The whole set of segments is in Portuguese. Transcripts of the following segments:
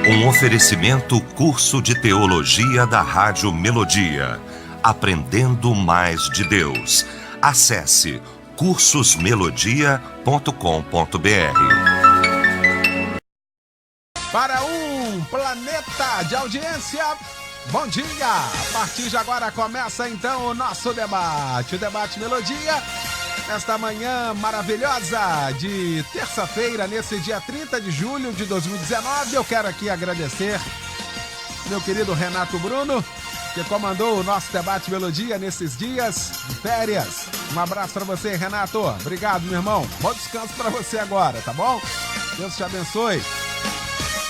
Um oferecimento curso de teologia da Rádio Melodia. Aprendendo mais de Deus. Acesse cursosmelodia.com.br. Para um planeta de audiência, bom dia! A partir de agora começa então o nosso debate, o Debate Melodia, nesta manhã maravilhosa de terça-feira, nesse dia 30 de julho de 2019. Eu quero aqui agradecer meu querido Renato Bruno, que comandou o nosso Debate Melodia nesses dias de férias. Um abraço para você, Renato. Obrigado, meu irmão. Bom descanso para você agora, tá bom? Deus te abençoe.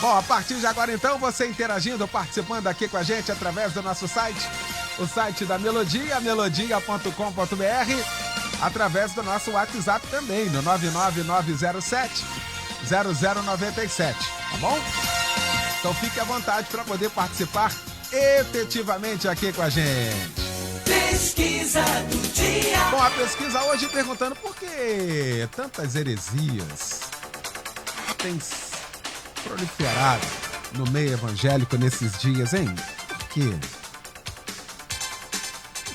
Bom, a partir de agora, então, você interagindo, participando aqui com a gente através do nosso site, o site da Melodia, melodia.com.br, através do nosso WhatsApp também, no 99907-0097, tá bom? Então fique à vontade para poder participar efetivamente aqui com a gente. Pesquisa do dia. Bom, a pesquisa hoje perguntando por que tantas heresias têm proliferado no meio evangélico nesses dias, hein? Por quê?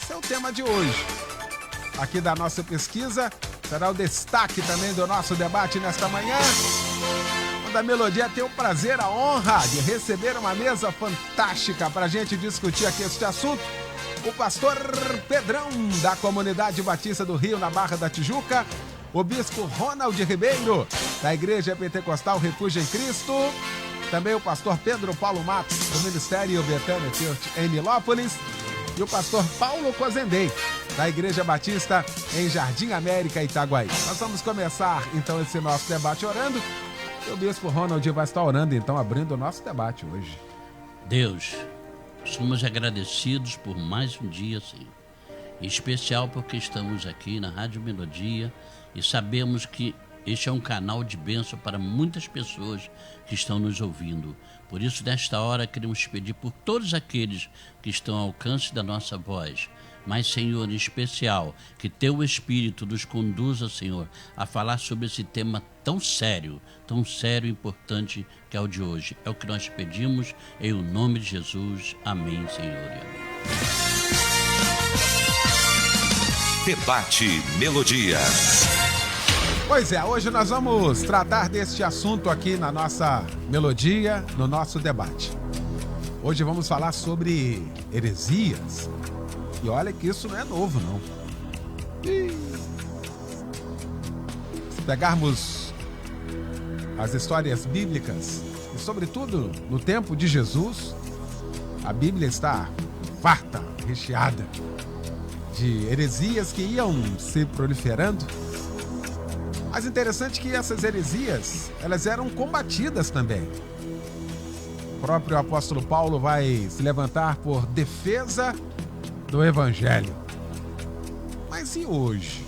Esse é o tema de hoje. Aqui da nossa pesquisa, será o destaque também do nosso debate nesta manhã. A Melodia tem o prazer, a honra de receber uma mesa fantástica para a gente discutir aqui este assunto. O pastor Pedrão, da Comunidade Batista do Rio, na Barra da Tijuca. O bispo Ronald Ribeiro, da Igreja Pentecostal Refúgio em Cristo. Também o pastor Pedro Paulo Matos, do Ministério Betânia Church em Nilópolis. E o pastor Paulo Cozendei, da Igreja Batista em Jardim América, Itaguaí. Nós vamos começar, então, esse nosso debate orando. E o bispo Ronald vai estar orando, então, abrindo o nosso debate hoje. Deus, somos agradecidos por mais um dia, Senhor. Em especial porque estamos aqui na Rádio Melodia e sabemos que este é um canal de bênção para muitas pessoas que estão nos ouvindo. Por isso, nesta hora, queremos pedir por todos aqueles que estão ao alcance da nossa voz. Mas, Senhor, em especial, que Teu Espírito nos conduza, Senhor, a falar sobre esse tema tão sério e importante que é o de hoje. É o que nós pedimos em o nome de Jesus. Amém, Senhor. E amém. Debate Melodia. Pois é, hoje nós vamos tratar deste assunto aqui na nossa Melodia, no nosso debate. Hoje vamos falar sobre heresias. E olha que isso não é novo, não. Se pegarmos as histórias bíblicas, e sobretudo no tempo de Jesus, a Bíblia está farta, recheada de heresias que iam se proliferando. Mas interessante que essas heresias, elas eram combatidas também. O próprio apóstolo Paulo vai se levantar por defesa do Evangelho. Mas e hoje?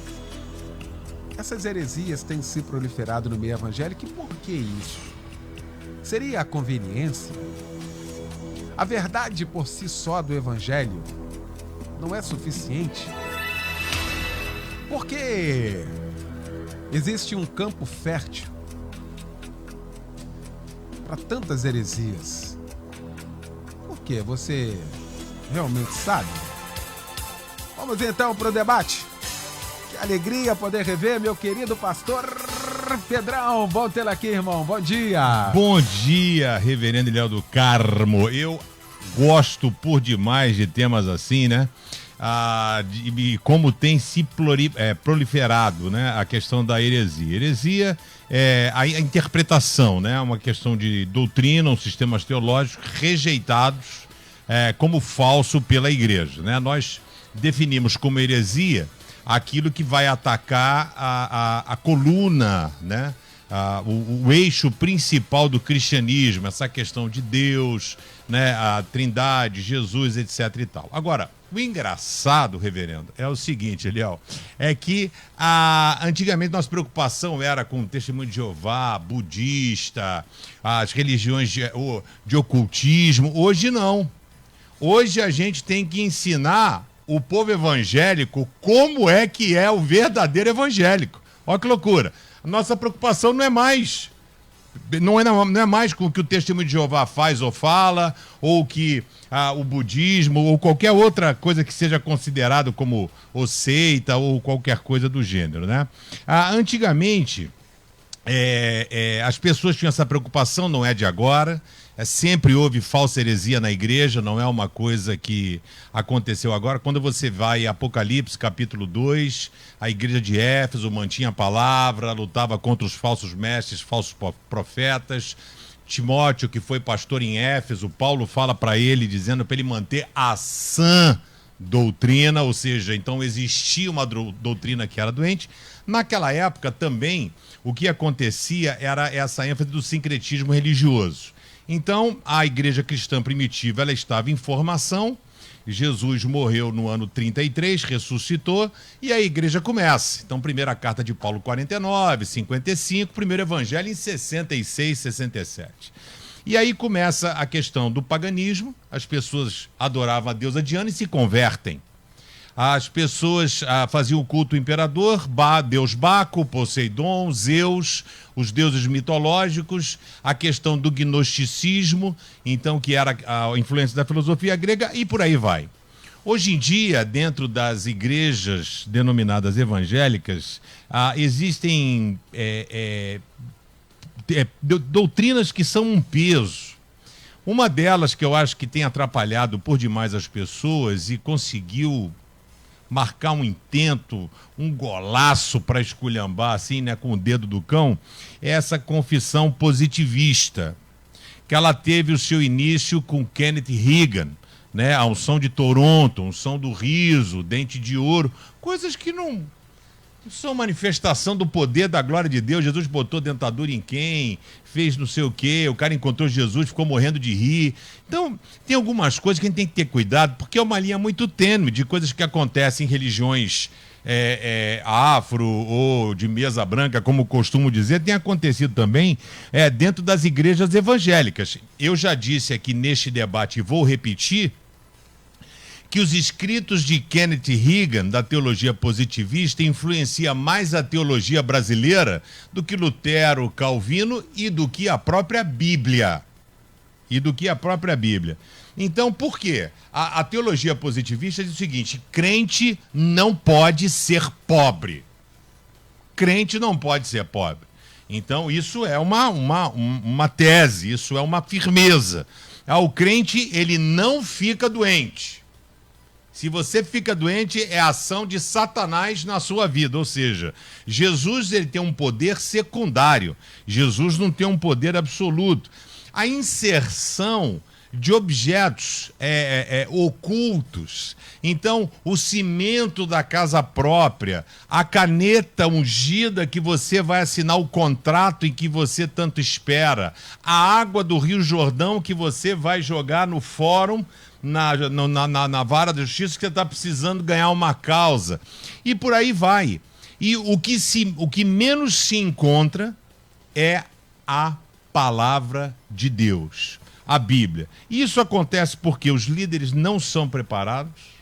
Essas heresias têm se proliferado no meio evangélico e por que isso? Seria a conveniência? A verdade por si só do Evangelho não é suficiente? Porque existe um campo fértil para tantas heresias. Por quê? Você realmente sabe? Vamos então para o debate. Que alegria poder rever meu querido pastor Pedrão. Bom tê-lo aqui, irmão. Bom dia. Bom dia, reverendo Léo do Carmo. Eu gosto por demais de temas assim, né? E como tem se proliferado, né, a questão da heresia. Heresia é a interpretação, né? Uma questão de doutrina, um sistemas teológicos rejeitados como falso pela igreja, né? Nós definimos como heresia aquilo que vai atacar a coluna, né? O eixo principal do cristianismo, essa questão de Deus, né? A Trindade, Jesus, etc e tal. Agora, o engraçado, reverendo, é o seguinte, Eliel, é que antigamente nossa preocupação era com o testemunho de Jeová, budista, as religiões de ocultismo. Hoje não. Hoje a gente tem que ensinar o povo evangélico como é que é o verdadeiro evangélico. Olha que loucura. A nossa preocupação não é mais não é mais com o que o Testemunho de Jeová faz ou fala, ou que o budismo, ou qualquer outra coisa que seja considerado como ou seita, ou qualquer coisa do gênero, né? Antigamente, as pessoas tinham essa preocupação, não é de agora. Sempre houve falsa heresia na igreja, não é uma coisa que aconteceu agora. Quando você vai em Apocalipse, capítulo 2, a igreja de Éfeso mantinha a palavra, lutava contra os falsos mestres, falsos profetas. Timóteo, que foi pastor em Éfeso, Paulo fala para ele, dizendo para ele manter a sã doutrina, ou seja, então existia uma doutrina que era doente. Naquela época também, o que acontecia era essa ênfase do sincretismo religioso. Então, a igreja cristã primitiva, ela estava em formação. Jesus morreu no ano 33, ressuscitou, e a igreja começa. Então, primeira carta de Paulo, 49, 55, primeiro evangelho em 66, 67. E aí começa a questão do paganismo, as pessoas adoravam a deusa Diana e se convertem. As pessoas faziam o culto ao imperador, Deus Baco, Poseidon, Zeus, os deuses mitológicos, a questão do gnosticismo, então que era a influência da filosofia grega, e por aí vai. Hoje em dia, dentro das igrejas denominadas evangélicas, existem doutrinas que são um peso. Uma delas que eu acho que tem atrapalhado por demais as pessoas e conseguiu marcar um intento, um golaço para esculhambar assim, né, com o dedo do cão, é essa confissão positivista, que ela teve o seu início com Kenneth Hagin, né, a unção de Toronto, a unção do riso, dente de ouro, coisas que não são manifestação do poder da glória de Deus. Jesus botou dentadura em quem, fez não sei o quê, o cara encontrou Jesus, ficou morrendo de rir. Então, tem algumas coisas que a gente tem que ter cuidado, porque é uma linha muito tênue de coisas que acontecem em religiões afro ou de mesa branca, como costumo dizer, tem acontecido também dentro das igrejas evangélicas. Eu já disse aqui neste debate e vou repetir, que os escritos de Kenneth Hagin, da teologia positivista, influencia mais a teologia brasileira do que Lutero, Calvino e do que a própria Bíblia. Então, por quê? A teologia positivista diz o seguinte: crente não pode ser pobre. Crente não pode ser pobre. Então, isso é uma tese, isso é uma firmeza. O crente, ele não fica doente. Se você fica doente, é ação de Satanás na sua vida. Ou seja, Jesus ele tem um poder secundário. Jesus não tem um poder absoluto. A inserção de objetos ocultos. Então, o cimento da casa própria, a caneta ungida que você vai assinar o contrato em que você tanto espera, a água do Rio Jordão que você vai jogar no fórum, na vara da justiça, que você está precisando ganhar uma causa. E por aí vai. E o que menos se encontra é a palavra de Deus, a Bíblia. Isso acontece porque os líderes não são preparados,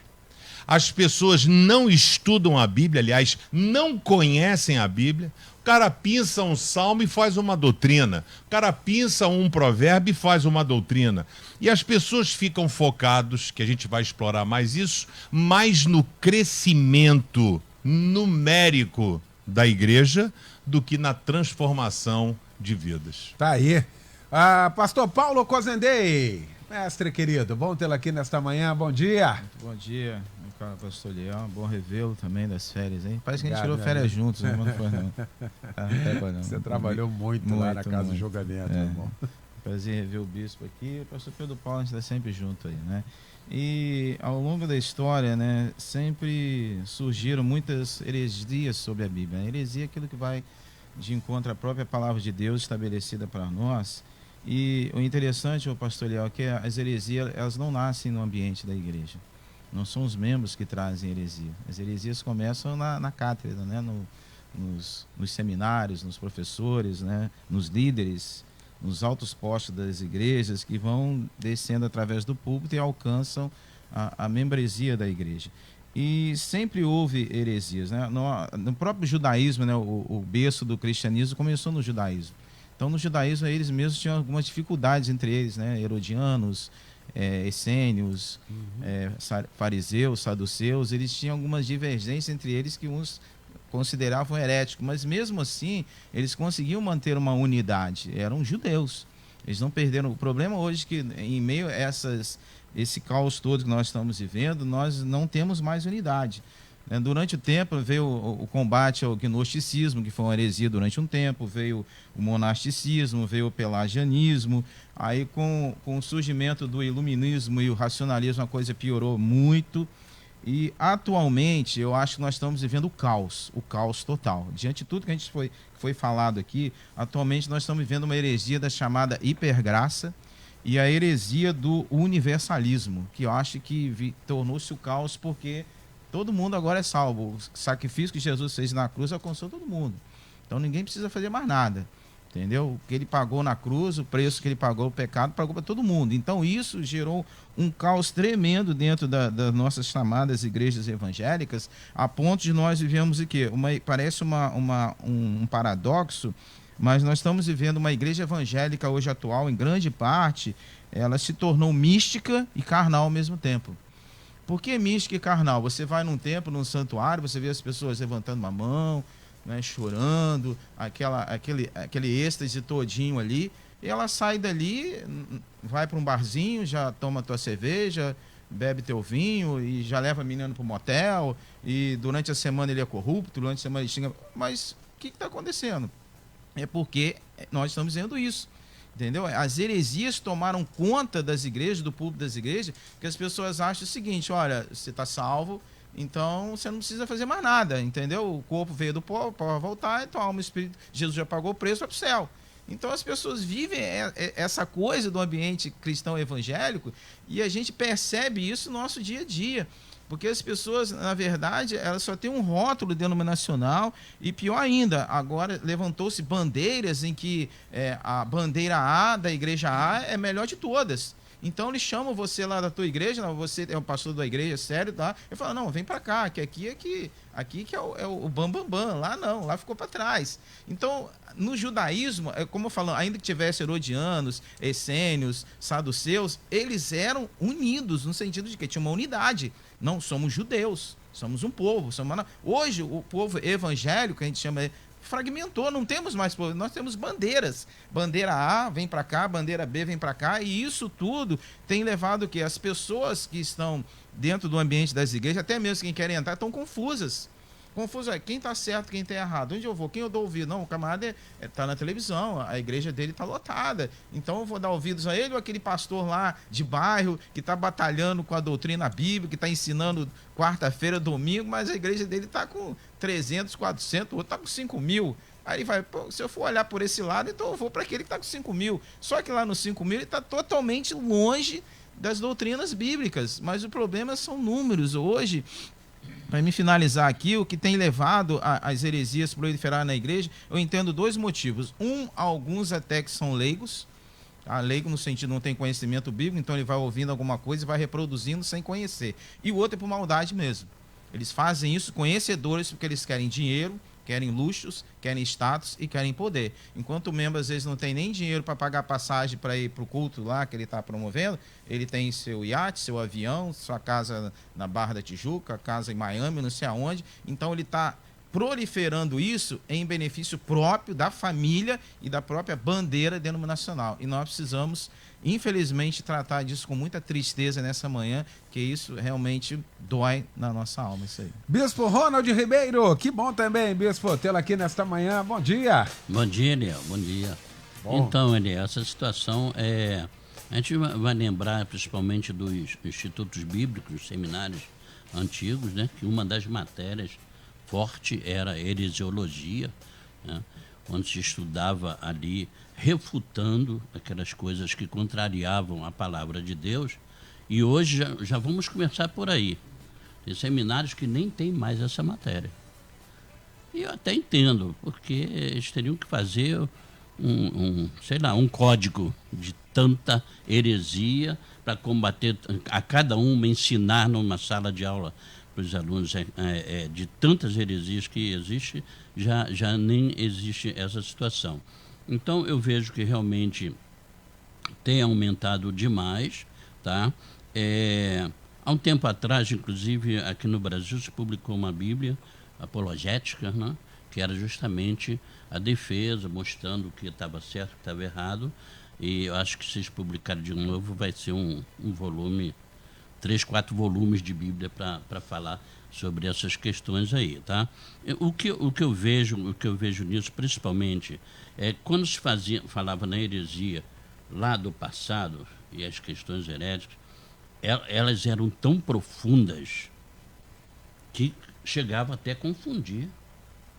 as pessoas não estudam a Bíblia, aliás, não conhecem a Bíblia. O cara pinça um salmo e faz uma doutrina. O cara pinça um provérbio e faz uma doutrina. E as pessoas ficam focados, que a gente vai explorar mais isso, mais no crescimento numérico da igreja do que na transformação de vidas. Tá aí. Pastor Paulo Cozendei, mestre querido, bom tê-lo aqui nesta manhã, bom dia. Bom dia, meu caro pastor Leão, bom revê-lo também das férias, hein? Parece que a gente tirou férias juntos, né? Mas não foi não. Você trabalhou muito lá na casa do julgamento, meu irmão. Prazer rever o bispo aqui, o pastor Pedro Paulo, a gente está sempre junto aí, né? E ao longo da história, né, sempre surgiram muitas heresias sobre a Bíblia. A heresia é aquilo que vai de encontro à própria palavra de Deus estabelecida para nós. E o interessante, o pastor Leal, é que as heresias, elas não nascem no ambiente da igreja. Não são os membros que trazem heresia. As heresias começam na cátedra, né? Nos seminários, nos professores, né? Nos líderes, nos altos postos das igrejas, que vão descendo através do púlpito e alcançam a membresia da igreja. E sempre houve heresias, né? No próprio judaísmo, né? O berço do cristianismo começou no judaísmo. Então, no judaísmo, eles mesmos tinham algumas dificuldades entre eles, né? Herodianos, essênios, fariseus, saduceus, eles tinham algumas divergências entre eles que uns consideravam heréticos, mas mesmo assim, eles conseguiam manter uma unidade. Eram judeus. Eles não perderam. O problema hoje é que, em meio a esse caos todo que nós estamos vivendo, nós não temos mais unidade. Durante o tempo veio o combate ao gnosticismo, que foi uma heresia durante um tempo, veio o monasticismo, veio o pelagianismo, aí com o surgimento do iluminismo e o racionalismo a coisa piorou muito, e atualmente eu acho que nós estamos vivendo o caos total. Diante de tudo que a gente foi falado aqui, atualmente nós estamos vivendo uma heresia da chamada hipergraça e a heresia do universalismo, que eu acho que tornou-se o caos porque todo mundo agora é salvo. O sacrifício que Jesus fez na cruz alcançou todo mundo. Então ninguém precisa fazer mais nada. Entendeu? O que ele pagou na cruz, o preço que ele pagou, o pecado, pagou para todo mundo. Então isso gerou um caos tremendo dentro das nossas chamadas igrejas evangélicas, a ponto de nós vivemos o quê? Parece um paradoxo, mas nós estamos vivendo uma igreja evangélica hoje atual, em grande parte, ela se tornou mística e carnal ao mesmo tempo. Por que mística e carnal? Você vai num templo, num santuário, você vê as pessoas levantando uma mão, né, chorando, aquele êxtase todinho ali, e ela sai dali, vai para um barzinho, já toma tua cerveja, bebe teu vinho e já leva a menina para o motel, e durante a semana ele é corrupto, durante a semana ele xinga. Mas o que está acontecendo? É porque nós estamos vendo isso. Entendeu? As heresias tomaram conta das igrejas, do público das igrejas, que as pessoas acham o seguinte: olha, você está salvo, então você não precisa fazer mais nada, entendeu? O corpo veio do pó, o pó vai voltar, então a alma e o espírito, Jesus já pagou o preço, vai para o céu. Então as pessoas vivem essa coisa do ambiente cristão evangélico e a gente percebe isso no nosso dia a dia. Porque as pessoas, na verdade, elas só têm um rótulo denominacional e, pior ainda, agora levantou-se bandeiras em que a bandeira A da igreja A é a melhor de todas. Então eles chamam você lá da tua igreja, não, você é o pastor da igreja, sério, tá? Eu falo, não, vem para cá, que aqui que é o bam, lá não, lá ficou para trás. Então, no judaísmo, como eu falo, ainda que tivesse herodianos, essênios, saduceus, eles eram unidos, no sentido de que tinha uma unidade. Não, somos judeus, somos um povo. Hoje, o povo evangélico, que a gente chama, fragmentou, não temos mais povo, nós temos bandeiras. Bandeira A vem para cá, bandeira B vem para cá, e isso tudo tem levado que as pessoas que estão dentro do ambiente das igrejas, até mesmo quem querem entrar, estão confusas. Quem está certo, quem está errado, onde eu vou, quem eu dou ouvido? Não, o camarada está na televisão, a igreja dele está lotada, então eu vou dar ouvidos a ele ou aquele pastor lá de bairro que está batalhando com a doutrina bíblica, que está ensinando quarta-feira, domingo, mas a igreja dele está com 300, 400, o outro está com 5 mil. Aí ele vai, pô, se eu for olhar por esse lado, então eu vou para aquele que está com 5 mil. Só que lá nos 5 mil ele está totalmente longe das doutrinas bíblicas, mas o problema são números. Hoje, para me finalizar aqui, o que tem levado as heresias proliferar na igreja, eu entendo dois motivos. Alguns até que são leigos. Leigo no sentido não tem conhecimento bíblico, então ele vai ouvindo alguma coisa e vai reproduzindo sem conhecer. E o outro é por maldade mesmo. Eles fazem isso conhecedores porque eles querem dinheiro, querem luxos, querem status e querem poder. Enquanto o membro às vezes não tem nem dinheiro para pagar passagem para ir para o culto lá que ele está promovendo, ele tem seu iate, seu avião, sua casa na Barra da Tijuca, casa em Miami, não sei aonde. Então ele está proliferando isso em benefício próprio da família e da própria bandeira denominacional. E nós precisamos, infelizmente, tratar disso com muita tristeza nessa manhã, que isso realmente dói na nossa alma, isso aí. Bispo Ronald Ribeiro, que bom também, Bispo, tê-lo aqui nesta manhã. Bom dia. Bom dia, Eliel, bom dia. Bom. Então, Eliel, essa situação a gente vai lembrar principalmente dos institutos bíblicos, seminários antigos, né? Que uma das matérias forte era a heresiologia, né? Onde se estudava ali refutando aquelas coisas que contrariavam a palavra de Deus. E hoje já vamos começar por aí. Tem seminários que nem tem mais essa matéria. E eu até entendo, porque eles teriam que fazer um código de tanta heresia para combater, a cada uma ensinar numa sala de aula para os alunos de tantas heresias que existe, já nem existe essa situação. Então eu vejo que realmente tem aumentado demais, tá? Há um tempo atrás, inclusive, aqui no Brasil se publicou uma Bíblia apologética, né? Que era justamente a defesa, mostrando o que estava certo, o que estava errado. E eu acho que se eles publicarem de novo, vai ser um volume, 3, 4 volumes de Bíblia para falar sobre essas questões aí, tá? O que eu vejo nisso, principalmente, é quando se falava na heresia lá do passado, e as questões heréticas, elas eram tão profundas que chegava até a confundir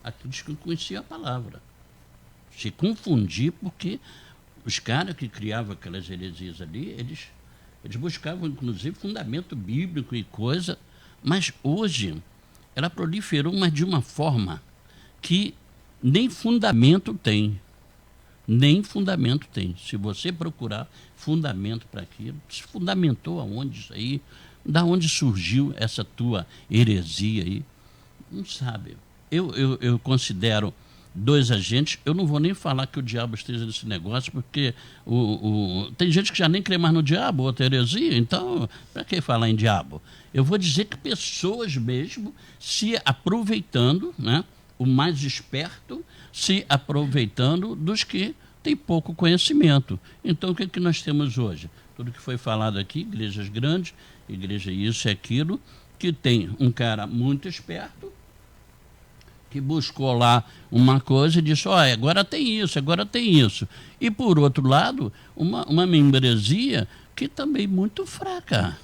aqueles que conheciam a palavra. Se confundir porque os caras que criavam aquelas heresias ali, eles buscavam, inclusive, fundamento bíblico e coisa, mas hoje ela proliferou, mas de uma forma que nem fundamento tem. Nem fundamento tem. Se você procurar fundamento para aquilo, se fundamentou aonde isso aí? Da onde surgiu essa tua heresia aí? Não sabe. Eu considero 2 agentes. Eu não vou nem falar que o diabo esteja nesse negócio, porque tem gente que já nem crê mais no diabo, outra heresia, então, para que falar em diabo? Eu vou dizer que pessoas mesmo se aproveitando, né, o mais esperto, se aproveitando dos que têm pouco conhecimento. Então, o que nós temos hoje? Tudo que foi falado aqui, igrejas grandes, igreja isso e aquilo, que tem um cara muito esperto, que buscou lá uma coisa e disse, agora tem isso, agora tem isso. E, por outro lado, uma membresia que também muito fraca.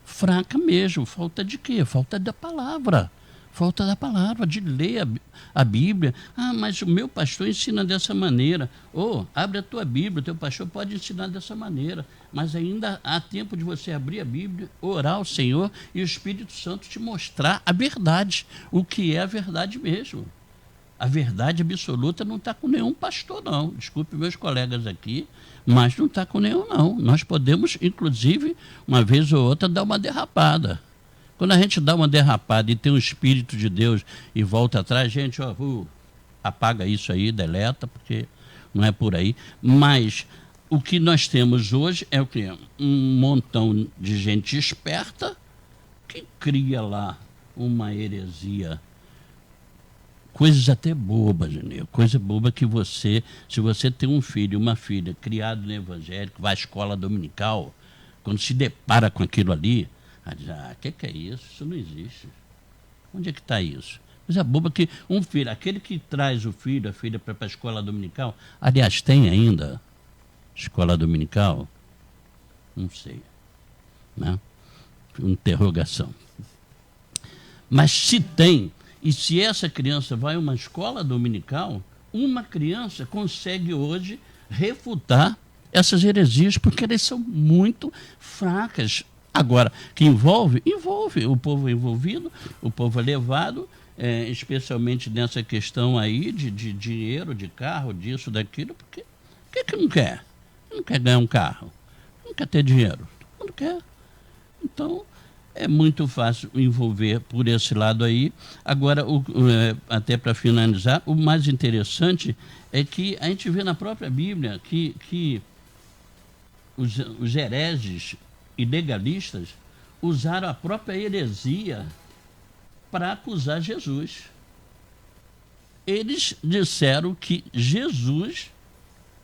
Fraca mesmo. Falta de quê? Falta da palavra. Falta da palavra, de ler a Bíblia. Mas o meu pastor ensina dessa maneira. Abre a tua Bíblia, o teu pastor pode ensinar dessa maneira. Mas ainda há tempo de você abrir a Bíblia, orar ao Senhor e o Espírito Santo te mostrar a verdade. O que é a verdade mesmo. A verdade absoluta não está com nenhum pastor, não. Desculpe meus colegas aqui, mas não está com nenhum, não. Nós podemos, inclusive, uma vez ou outra, dar uma derrapada. Quando a gente dá uma derrapada e tem o Espírito de Deus e volta atrás, gente, apaga isso aí, deleta, porque não é por aí. Mas o que nós temos hoje é o quê? Um montão de gente esperta que cria lá uma heresia. Coisas até bobas, Janil. Coisa boba que se você tem um filho, uma filha, criado no evangélico, vai à escola dominical, quando se depara com aquilo ali, que é isso? Isso não existe. Onde é que está isso? Coisa boba que um filho, aquele que traz o filho, a filha para a escola dominical, aliás, tem ainda escola dominical? Não sei. Né? Interrogação. Mas se tem, e se essa criança vai a uma escola dominical, uma criança consegue hoje refutar essas heresias, porque elas são muito fracas. Agora, que envolve o povo envolvido, o povo é levado, especialmente nessa questão aí de dinheiro, de carro, disso, daquilo, porque o que não quer? Não quer ganhar um carro, não quer ter dinheiro, não quer. Então, é muito fácil envolver por esse lado aí. Agora, até para finalizar, o mais interessante é que a gente vê na própria Bíblia que os hereges e legalistas usaram a própria heresia para acusar Jesus. Eles disseram que Jesus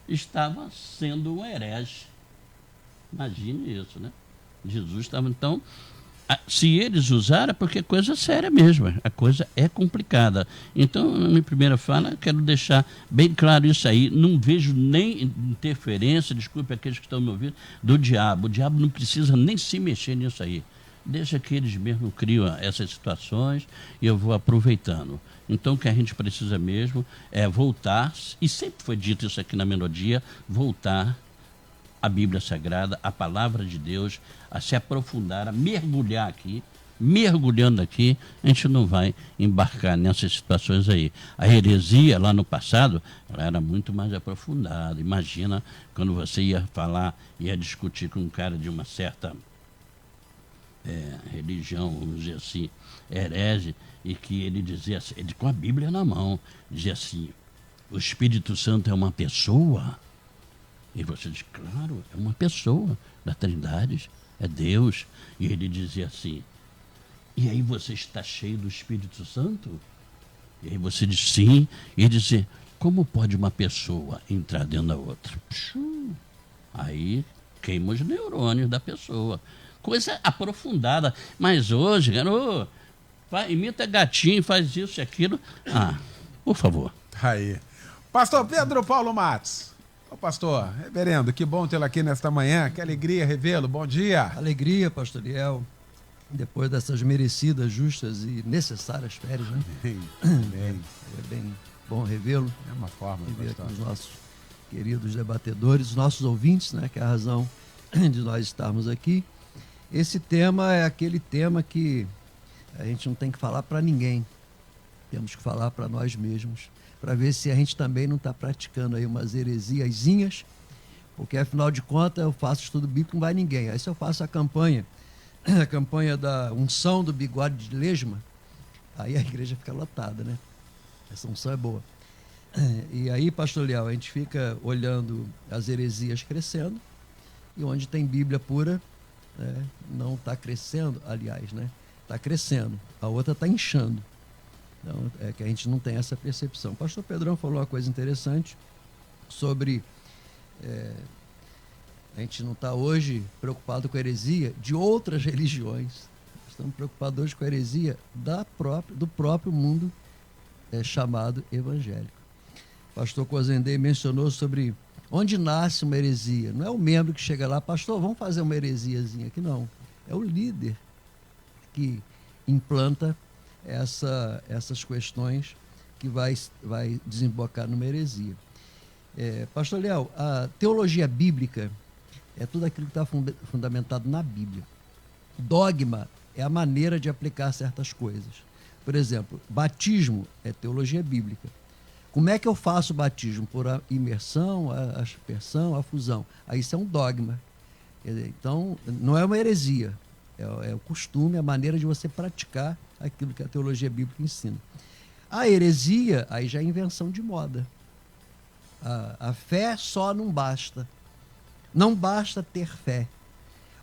estava sendo um herege. Imagine isso, né? Jesus estava, então, se eles usaram, é porque é coisa séria mesmo, a coisa é complicada. Então, na minha primeira fala, quero deixar bem claro isso aí. Não vejo nem interferência, desculpe aqueles que estão me ouvindo, do diabo. O diabo não precisa nem se mexer nisso aí. Deixa que eles mesmos criam essas situações e eu vou aproveitando. Então, o que a gente precisa mesmo é voltar, e sempre foi dito isso aqui na melodia, voltar a Bíblia Sagrada, a Palavra de Deus, a se aprofundar, a mergulhar aqui. Mergulhando aqui, a gente não vai embarcar nessas situações aí. A heresia, lá no passado, ela era muito mais aprofundada. Imagina quando você ia falar, ia discutir com um cara de uma certa religião, vamos dizer assim, herege, e que ele dizia assim, ele com a Bíblia na mão, dizia assim, o Espírito Santo é uma pessoa? E você diz, claro, é uma pessoa da Trindade, é Deus. E ele dizia assim, e aí você está cheio do Espírito Santo? E aí você diz sim, e ele dizia, como pode uma pessoa entrar dentro da outra? Aí queima os neurônios da pessoa. Coisa aprofundada. Mas hoje, garoto, imita gatinho, faz isso e aquilo. Por favor. Aí. Pastor Pedro Paulo Matos. Ô pastor, reverendo, que bom tê-lo aqui nesta manhã. Que alegria revê-lo. Bom dia. Alegria, pastor Liel. Depois dessas merecidas, justas e necessárias férias, né? Bem. É bem bom revê-lo. É uma forma, E ver aqui pastor. os nossos queridos debatedores, os nossos ouvintes, né? Que é a razão de nós estarmos aqui. Esse tema é aquele tema que a gente não tem que falar para ninguém. Temos que falar para nós mesmos, para ver se a gente também não está praticando aí umas heresiazinhas, porque afinal de contas eu faço estudo bíblico, não vai ninguém. Aí se eu faço a campanha da unção do bigode de lesma, aí a igreja fica lotada, né? Essa unção é boa. E aí, pastor Leal, a gente fica olhando as heresias crescendo, e onde tem Bíblia pura, né, não está crescendo, aliás, né? Está crescendo, a outra está inchando. Então, é que a gente não tem essa percepção. O pastor Pedrão falou uma coisa interessante sobre a gente não está hoje preocupado com a heresia de outras religiões. Estamos preocupados hoje com a heresia do próprio mundo chamado evangélico. O pastor Cozendei mencionou sobre onde nasce uma heresia. Não é o membro que chega lá, pastor, vamos fazer uma heresiazinha aqui, não. É o líder que implanta essas questões que vai desembocar numa heresia. Pastor Léo, a teologia bíblica é tudo aquilo que está fundamentado na Bíblia. Dogma é a maneira de aplicar certas coisas. Por exemplo, batismo é teologia bíblica. Como é que eu faço o batismo? Por a imersão, a aspersão, a fusão. Aí isso é um dogma. Então, não é uma heresia. É o costume, a maneira de você praticar aquilo que a teologia bíblica ensina. A heresia, aí já é invenção de moda. A fé só não basta. Não basta ter fé.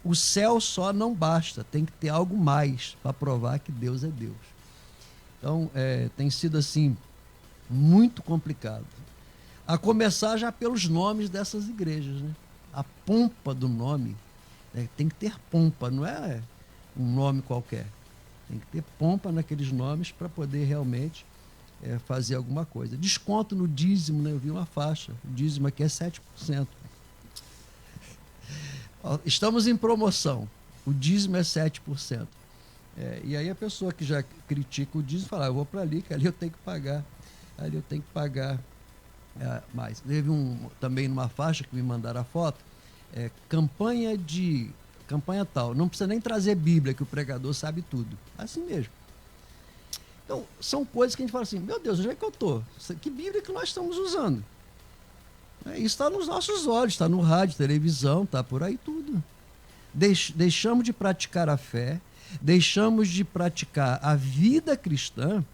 O céu só não basta. Tem que ter algo mais para provar que Deus é Deus. Então, tem sido assim, muito complicado. A começar já pelos nomes dessas igrejas, né? A pompa do nome, tem que ter pompa, não é um nome qualquer. Tem que ter pompa naqueles nomes para poder realmente fazer alguma coisa. Desconto no dízimo, né? Eu vi uma faixa, o dízimo aqui é 7%. Estamos em promoção, o dízimo é 7%. E aí a pessoa que já critica o dízimo fala, eu vou para ali, que ali eu tenho que pagar, mais. Teve também numa faixa que me mandaram a foto, campanha tal, não precisa nem trazer Bíblia, que o pregador sabe tudo. Assim mesmo. Então, são coisas que a gente fala assim, meu Deus, onde é que eu estou? Que Bíblia que nós estamos usando? Isso está nos nossos olhos, está no rádio, televisão, está por aí tudo. Deixamos de praticar a fé, deixamos de praticar a vida cristã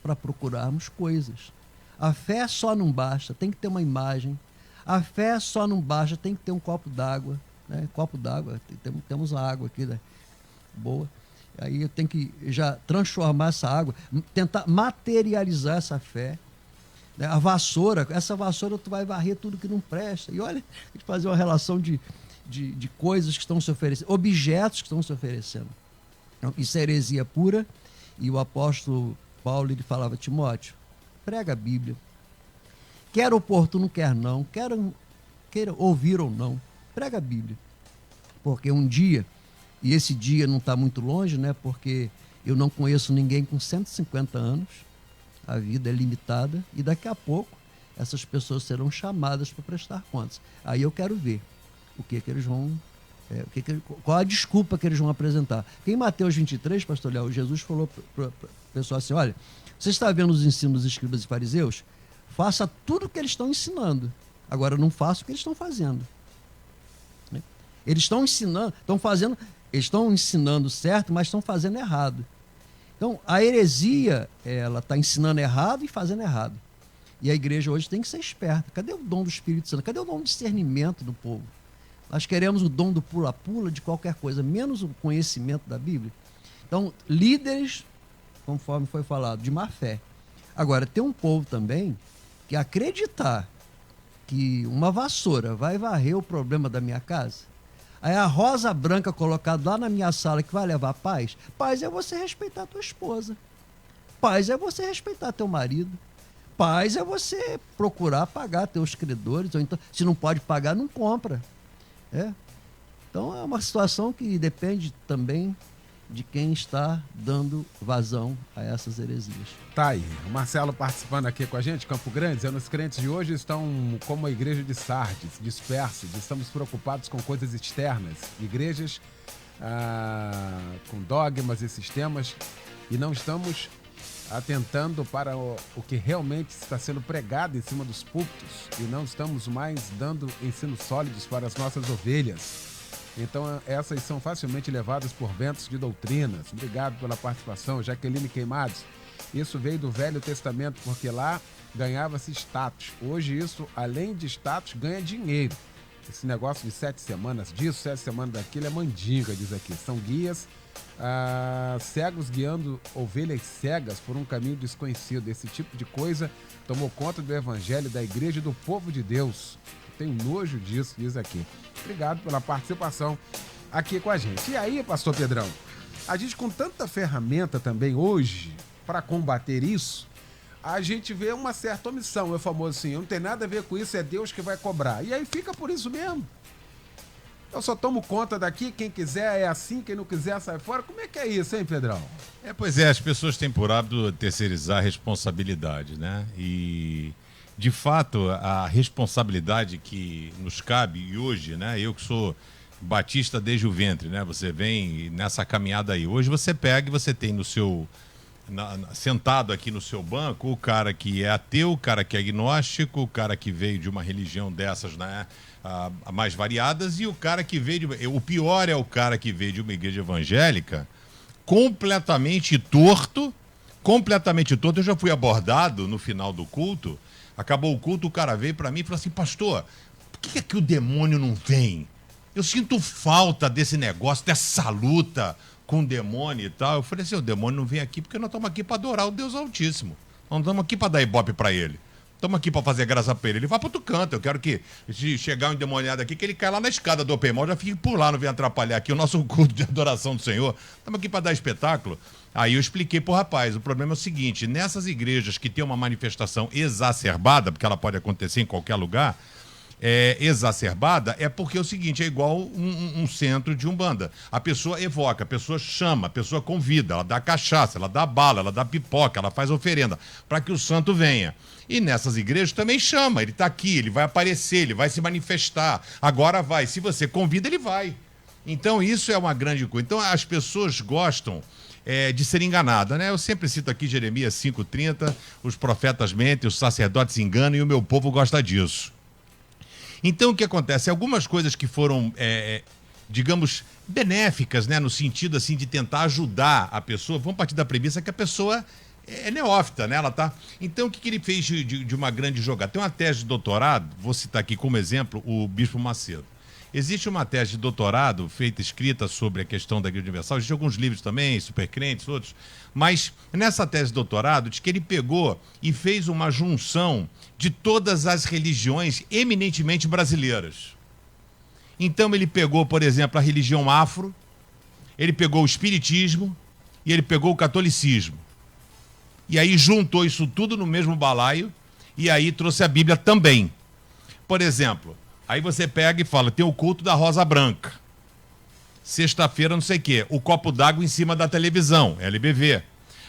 para procurarmos coisas. A fé só não basta, tem que ter uma imagem. A fé só não basta, tem que ter um copo d'água. Né? Copo d'água, temos a água aqui, né? Boa. Aí eu tenho que já transformar essa água, tentar materializar essa fé. A vassoura, essa vassoura tu vai varrer tudo que não presta. E olha, a gente fazer uma relação de coisas que estão se oferecendo, objetos que estão se oferecendo. Então, isso é heresia pura. E o apóstolo Paulo, ele falava, Timóteo, prega a Bíblia. Quer oportuno, quer não, queira ouvir ou não, prega a Bíblia. Porque um dia, e esse dia não está muito longe, né? Porque eu não conheço ninguém com 150 anos, a vida é limitada, e daqui a pouco essas pessoas serão chamadas para prestar contas. Aí eu quero ver o que eles vão... qual a desculpa que eles vão apresentar. Porque em Mateus 23, pastor Léo, Jesus falou para o pessoal assim, olha, você está vendo os ensinos dos escribas e fariseus? Faça tudo o que eles estão ensinando. Agora não faça o que eles estão fazendo. Eles estão ensinando, eles estão ensinando certo, mas estão fazendo errado. Então, a heresia, ela está ensinando errado e fazendo errado. E a igreja hoje tem que ser esperta. Cadê o dom do Espírito Santo? Cadê o dom do discernimento do povo? Nós queremos o dom do pula-pula de qualquer coisa, menos o conhecimento da Bíblia. Então, líderes, conforme foi falado, de má fé. Agora, tem um povo também que acreditar que uma vassoura vai varrer o problema da minha casa, aí a rosa branca colocada lá na minha sala que vai levar paz, paz é você respeitar a tua esposa, paz é você respeitar teu marido, paz é você procurar pagar teus credores, ou então, se não pode pagar, não compra. Então é uma situação que depende também de quem está dando vazão a essas heresias. Tá aí, o Marcelo participando aqui com a gente, Campo Grande, dizendo: os crentes de hoje estão como a igreja de Sardes, dispersos, estamos preocupados com coisas externas, igrejas com dogmas e sistemas, e não estamos atentando para o que realmente está sendo pregado em cima dos púlpitos, e não estamos mais dando ensinos sólidos para as nossas ovelhas. Então, essas são facilmente levadas por ventos de doutrinas. Obrigado pela participação, Jaqueline Queimados. Isso veio do Velho Testamento, porque lá ganhava-se status. Hoje isso, além de status, ganha dinheiro. Esse negócio de 7 semanas disso, 7 semanas daquilo, é mandinga, diz aqui. São guias cegos guiando ovelhas cegas por um caminho desconhecido. Esse tipo de coisa tomou conta do evangelho, da igreja e do povo de Deus. Tenho nojo disso, diz aqui. Obrigado pela participação aqui com a gente. E aí, pastor Pedrão, a gente com tanta ferramenta também hoje para combater isso, a gente vê uma certa omissão. É famoso assim, não tem nada a ver com isso, é Deus que vai cobrar. E aí fica por isso mesmo. Eu só tomo conta daqui, quem quiser é assim, quem não quiser sai fora. Como é que é isso, hein, Pedrão? Pois é, as pessoas têm por hábito terceirizar a responsabilidade, né? E, de fato, a responsabilidade que nos cabe, e hoje, né? Eu que sou batista desde o ventre, né? Você vem nessa caminhada aí. Hoje você pega e você tem no seu... sentado aqui no seu banco, o cara que é ateu, o cara que é agnóstico, o cara que veio de uma religião dessas, né, mais variadas, e o cara que veio de... O pior é o cara que veio de uma igreja evangélica completamente torto. Eu já fui abordado no final do culto, acabou o culto, o cara veio para mim e falou assim: pastor, por que é que o demônio não vem? Eu sinto falta desse negócio, dessa luta com o demônio e tal. Eu falei assim: o demônio não vem aqui porque nós estamos aqui para adorar o Deus Altíssimo. Nós não estamos aqui para dar ibope para ele. Estamos aqui para fazer graça para ele. Ele vai para outro canto. Eu quero que, se chegar um endemoniado aqui, que ele caia lá na escada do Open Mall, já fique por lá, não venha atrapalhar aqui o nosso culto de adoração do Senhor. Estamos aqui para dar espetáculo. Aí eu expliquei pro rapaz, o problema é o seguinte: nessas igrejas que tem uma manifestação exacerbada, porque ela pode acontecer em qualquer lugar, exacerbada, é porque é o seguinte, é igual um centro de umbanda. A pessoa evoca, a pessoa chama, a pessoa convida, ela dá cachaça, ela dá bala, ela dá pipoca, ela faz oferenda para que o santo venha. E nessas igrejas também chama, ele está aqui, ele vai aparecer, ele vai se manifestar. Agora vai, se você convida, ele vai. Então isso é uma grande coisa. Então as pessoas gostam de ser enganada, né? Eu sempre cito aqui Jeremias 5:30, os profetas mentem, os sacerdotes enganam e o meu povo gosta disso. Então, o que acontece? Algumas coisas que foram, digamos, benéficas, né? No sentido, assim, de tentar ajudar a pessoa, vão partir da premissa que a pessoa é neófita, né? Ela tá... Então, o que ele fez de uma grande jogada? Tem uma tese de doutorado, vou citar aqui como exemplo o Bispo Macedo. Existe uma tese de doutorado feita, escrita sobre a questão da Igreja Universal, existem alguns livros também, Supercrentes, outros, mas nessa tese de doutorado, diz que ele pegou e fez uma junção de todas as religiões eminentemente brasileiras. Então ele pegou, por exemplo, a religião afro, ele pegou o espiritismo e ele pegou o catolicismo. E aí juntou isso tudo no mesmo balaio e aí trouxe a Bíblia também. Por exemplo, aí você pega e fala, tem o culto da Rosa Branca. Sexta-feira não sei o quê, o copo d'água em cima da televisão, LBV.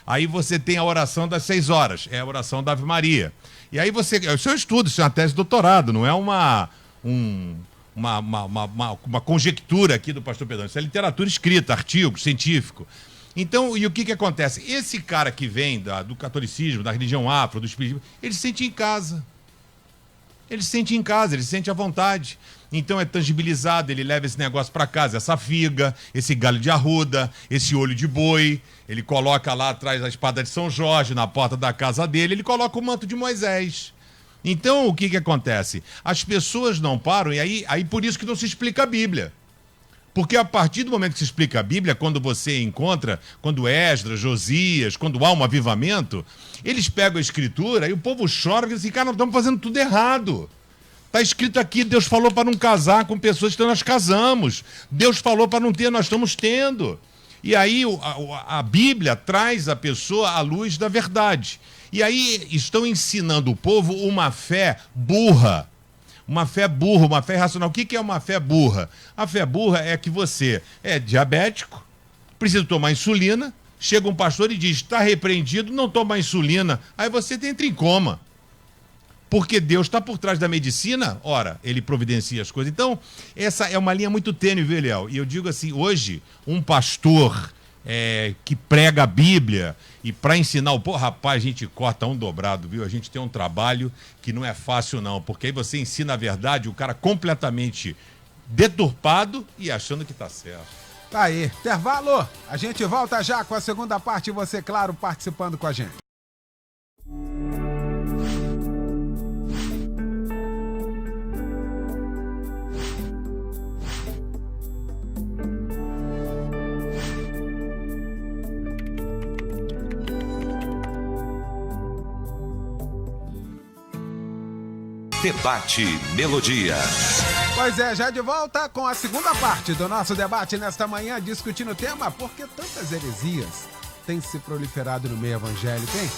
Aí você tem a oração das 6 horas, é a oração da Ave Maria. E aí você... Isso é um estudo, isso é uma tese de doutorado, não é uma conjectura aqui do pastor Pedrão. Isso é literatura escrita, artigo, científico. Então, e o que acontece? Esse cara que vem do catolicismo, da religião afro, do espiritismo, ele se sente em casa. Ele se sente em casa, ele se sente à vontade. Então é tangibilizado, ele leva esse negócio para casa, essa figa, esse galho de arruda, esse olho de boi, ele coloca lá atrás a espada de São Jorge, na porta da casa dele, ele coloca o manto de Moisés. Então, o que que acontece? As pessoas não param, e aí por isso que não se explica a Bíblia. Porque a partir do momento que se explica a Bíblia, quando você encontra, quando Esdras, Josias, quando há um avivamento, eles pegam a Escritura e o povo chora e diz assim, cara, nós estamos fazendo tudo errado. Está escrito aqui, Deus falou para não casar com pessoas que nós casamos. Deus falou para não ter, nós estamos tendo. E aí a Bíblia traz a pessoa à luz da verdade. E aí estão ensinando o povo uma fé burra. Uma fé burra, uma fé irracional. O que é uma fé burra? A fé burra é que você é diabético, precisa tomar insulina, chega um pastor e diz, está repreendido, não toma insulina. Aí você entra em coma. Porque Deus está por trás da medicina, ora, ele providencia as coisas. Então, essa é uma linha muito tênue, viu, Eliel? E eu digo assim, hoje, um pastor que prega a Bíblia e para ensinar o povo, rapaz, a gente corta um dobrado, viu? A gente tem um trabalho que não é fácil não, porque aí você ensina a verdade, o cara completamente deturpado e achando que está certo. Tá aí, intervalo. A gente volta já com a segunda parte e você, claro, participando com a gente. Debate Melodia. Pois é, já de volta com a segunda parte do nosso debate nesta manhã, discutindo o tema por que tantas heresias têm se proliferado no meio evangélico, hein?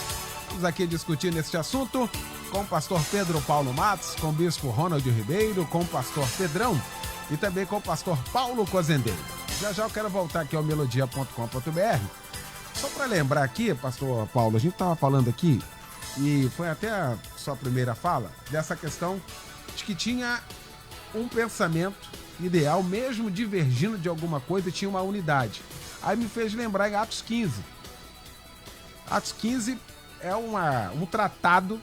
Vamos aqui discutir neste assunto com o pastor Pedro Paulo Matos, com o bispo Ronald Ribeiro, com o pastor Pedrão e também com o pastor Paulo Cozendeiro. Já eu quero voltar aqui ao melodia.com.br. Só para lembrar aqui, pastor Paulo, a gente estava falando aqui, e foi até a sua primeira fala, dessa questão de que tinha um pensamento ideal, mesmo divergindo de alguma coisa, tinha uma unidade. Aí me fez lembrar em Atos 15. Atos 15 é um tratado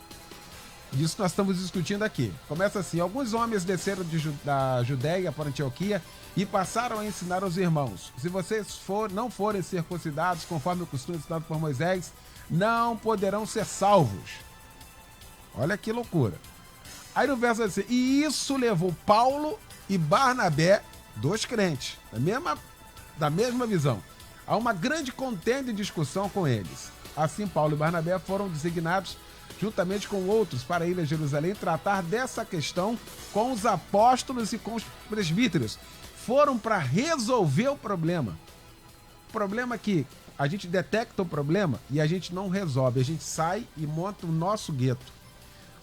disso que nós estamos discutindo aqui. Começa assim, alguns homens desceram da Judéia para Antioquia e passaram a ensinar aos irmãos, se vocês não forem circuncidados conforme o costume ensinado por Moisés, não poderão ser salvos. Olha que loucura. Aí no verso assim, e isso levou Paulo e Barnabé, dois crentes, da mesma visão, a uma grande contenda e discussão com eles. Assim, Paulo e Barnabé foram designados, juntamente com outros, para ir a Jerusalém tratar dessa questão com os apóstolos e com os presbíteros. Foram para resolver o problema. O problema é que a gente detecta o problema e a gente não resolve. A gente sai e monta o nosso gueto.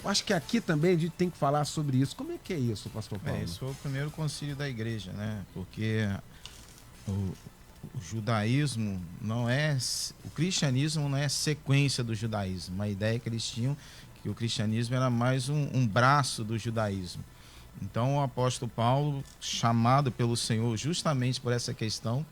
Eu acho que aqui também a gente tem que falar sobre isso. Como é que é isso, pastor Paulo? Isso foi o primeiro concílio da igreja, né? Porque o judaísmo não é... O cristianismo não é sequência do judaísmo. A ideia que eles tinham que o cristianismo era mais um braço do judaísmo. Então o apóstolo Paulo, chamado pelo Senhor justamente por essa questão,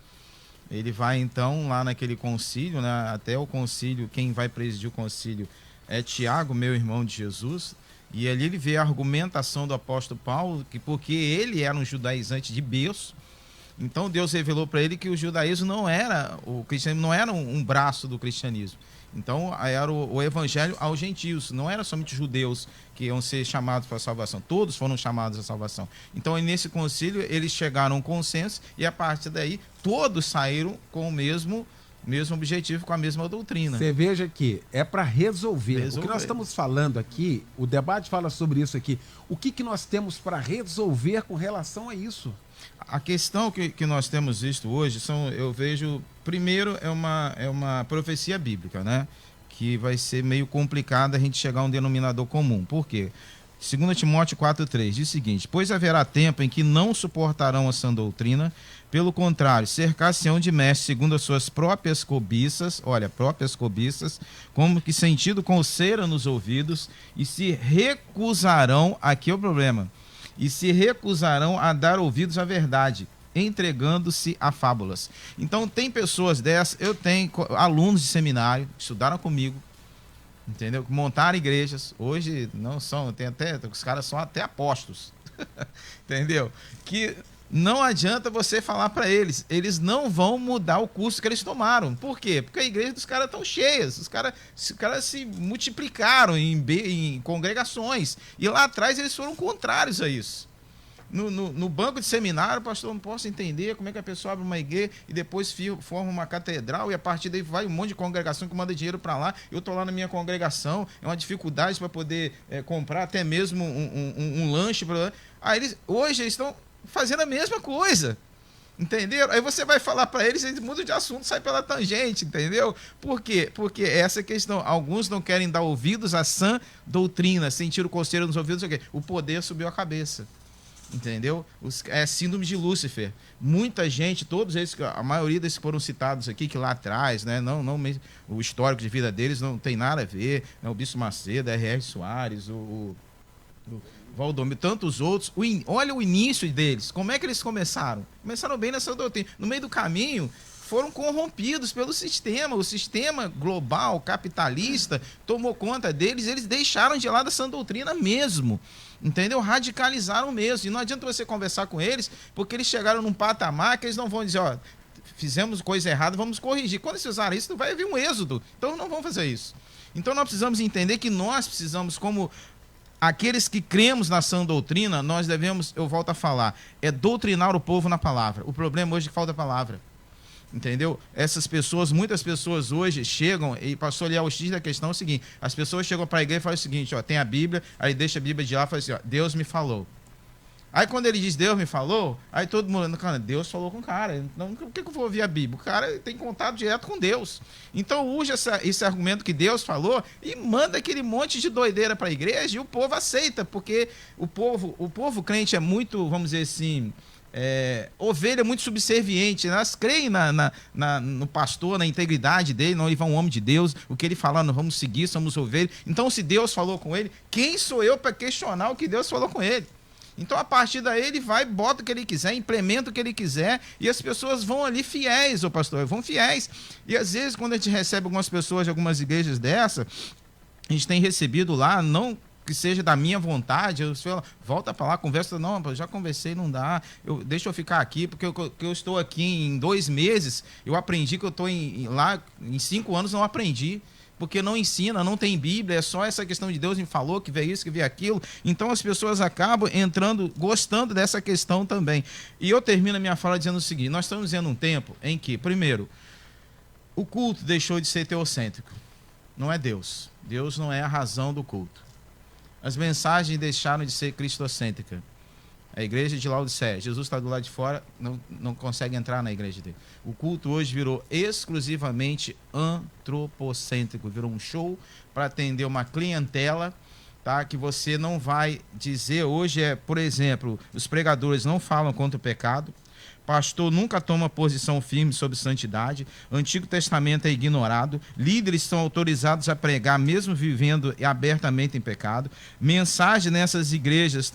ele vai então lá naquele concílio, né? Até o concílio, quem vai presidir o concílio é Tiago, meu irmão de Jesus, e ali ele vê a argumentação do apóstolo Paulo, que porque ele era um judaizante de berço, então Deus revelou para ele que o judaísmo não era, o cristianismo não era um braço do cristianismo. Então era o evangelho aos gentios, não era somente judeus que iam ser chamados para a salvação, todos foram chamados à salvação. Então nesse concílio eles chegaram a um consenso e a partir daí todos saíram com o mesmo objetivo, com a mesma doutrina. Você veja que é para resolver. O que nós estamos falando aqui, o debate fala sobre isso aqui. O que nós temos para resolver com relação a isso? A questão que nós temos visto hoje, eu vejo, primeiro é uma profecia bíblica, né? Que vai ser meio complicado a gente chegar a um denominador comum. Por quê? 2 Timóteo 4,3 diz o seguinte: pois haverá tempo em que não suportarão a sã doutrina, pelo contrário, cercar-se-ão de mestres segundo as suas próprias cobiças, como que sentido com cera nos ouvidos, e se recusarão, aqui é o problema, e se recusarão a dar ouvidos à verdade, entregando-se a fábulas. Então tem pessoas dessas, eu tenho alunos de seminário que estudaram comigo, entendeu? Que montaram igrejas, hoje não são, os caras são até apóstolos, entendeu? Que Não adianta você falar para eles. Eles não vão mudar o curso que eles tomaram. Por quê? Porque a igreja dos caras estão cheias. Os caras se multiplicaram em congregações. E lá atrás eles foram contrários a isso. No banco de seminário, pastor, não posso entender como é que a pessoa abre uma igreja e depois forma uma catedral e a partir daí vai um monte de congregação que manda dinheiro para lá. Eu estou lá na minha congregação, é uma dificuldade para poder comprar até mesmo um lanche. Aí hoje eles estão fazendo a mesma coisa. Entendeu? Aí você vai falar para eles mudam de assunto, sai pela tangente, entendeu? Por quê? Porque essa questão, alguns não querem dar ouvidos à sã doutrina, sentir o conselho nos ouvidos, o poder subiu a cabeça. Entendeu? É síndrome de Lúcifer. Muita gente, todos eles, a maioria desses que foram citados aqui, que lá atrás, né, não, o histórico de vida deles não tem nada a ver, né, o Bispo Macedo, R.R. Soares, o Valdomiro, tantos outros. Olha o início deles. Como é que eles começaram? Começaram bem nessa doutrina. No meio do caminho, foram corrompidos pelo sistema. O sistema global, capitalista, tomou conta deles. Eles deixaram de lado essa doutrina mesmo. Entendeu? Radicalizaram mesmo. E não adianta você conversar com eles, porque eles chegaram num patamar que eles não vão dizer, ó, fizemos coisa errada, vamos corrigir. Quando eles fizerem isso, vai haver um êxodo. Então não vão fazer isso. Então nós precisamos entender que nós precisamos, como aqueles que cremos na sã doutrina, nós devemos, eu volto a falar, doutrinar o povo na palavra. O problema hoje é que falta palavra. Entendeu? Essas pessoas, muitas pessoas hoje chegam, e pastor Liel, o X da questão é o seguinte, as pessoas chegam para a igreja e falam o seguinte, ó, tem a Bíblia, aí deixa a Bíblia de lá e fala assim, ó, Deus me falou. Aí quando ele diz Deus me falou, aí todo mundo, cara, Deus falou com o cara, então por que eu vou ouvir a Bíblia? O cara tem contato direto com Deus. Então usa esse argumento que Deus falou e manda aquele monte de doideira para a igreja e o povo aceita, porque o povo crente é muito, vamos dizer assim, ovelha muito subserviente, elas creem no pastor, na integridade dele, não, ele vai um homem de Deus, o que ele falar, nós vamos seguir, somos ovelhas. Então se Deus falou com ele, quem sou eu para questionar o que Deus falou com ele? Então a partir daí ele vai, bota o que ele quiser, implementa o que ele quiser e as pessoas vão ali fiéis, ô pastor, vão fiéis. E às vezes quando a gente recebe algumas pessoas de algumas igrejas dessa, a gente tem recebido lá, não que seja da minha vontade, eu falo, volta para lá, conversa, não, eu já conversei, não dá, deixa eu ficar aqui, porque eu estou aqui em 2 meses, eu aprendi que eu estou lá em 5 anos, não aprendi, porque não ensina, não tem Bíblia, é só essa questão de Deus me falou, que veio isso, que veio aquilo, então as pessoas acabam entrando, gostando dessa questão também. E eu termino a minha fala dizendo o seguinte, nós estamos vivendo um tempo em que, primeiro, o culto deixou de ser teocêntrico, não é Deus, Deus não é a razão do culto. As mensagens deixaram de ser cristocêntricas. A igreja de Laodiceia, Jesus está do lado de fora, não consegue entrar na igreja dele. O culto hoje virou exclusivamente antropocêntrico, virou um show para atender uma clientela, tá? Que você não vai dizer hoje, por exemplo, os pregadores não falam contra o pecado, pastor nunca toma posição firme sobre santidade, o Antigo Testamento é ignorado, líderes são autorizados a pregar mesmo vivendo abertamente em pecado, mensagens nessas igrejas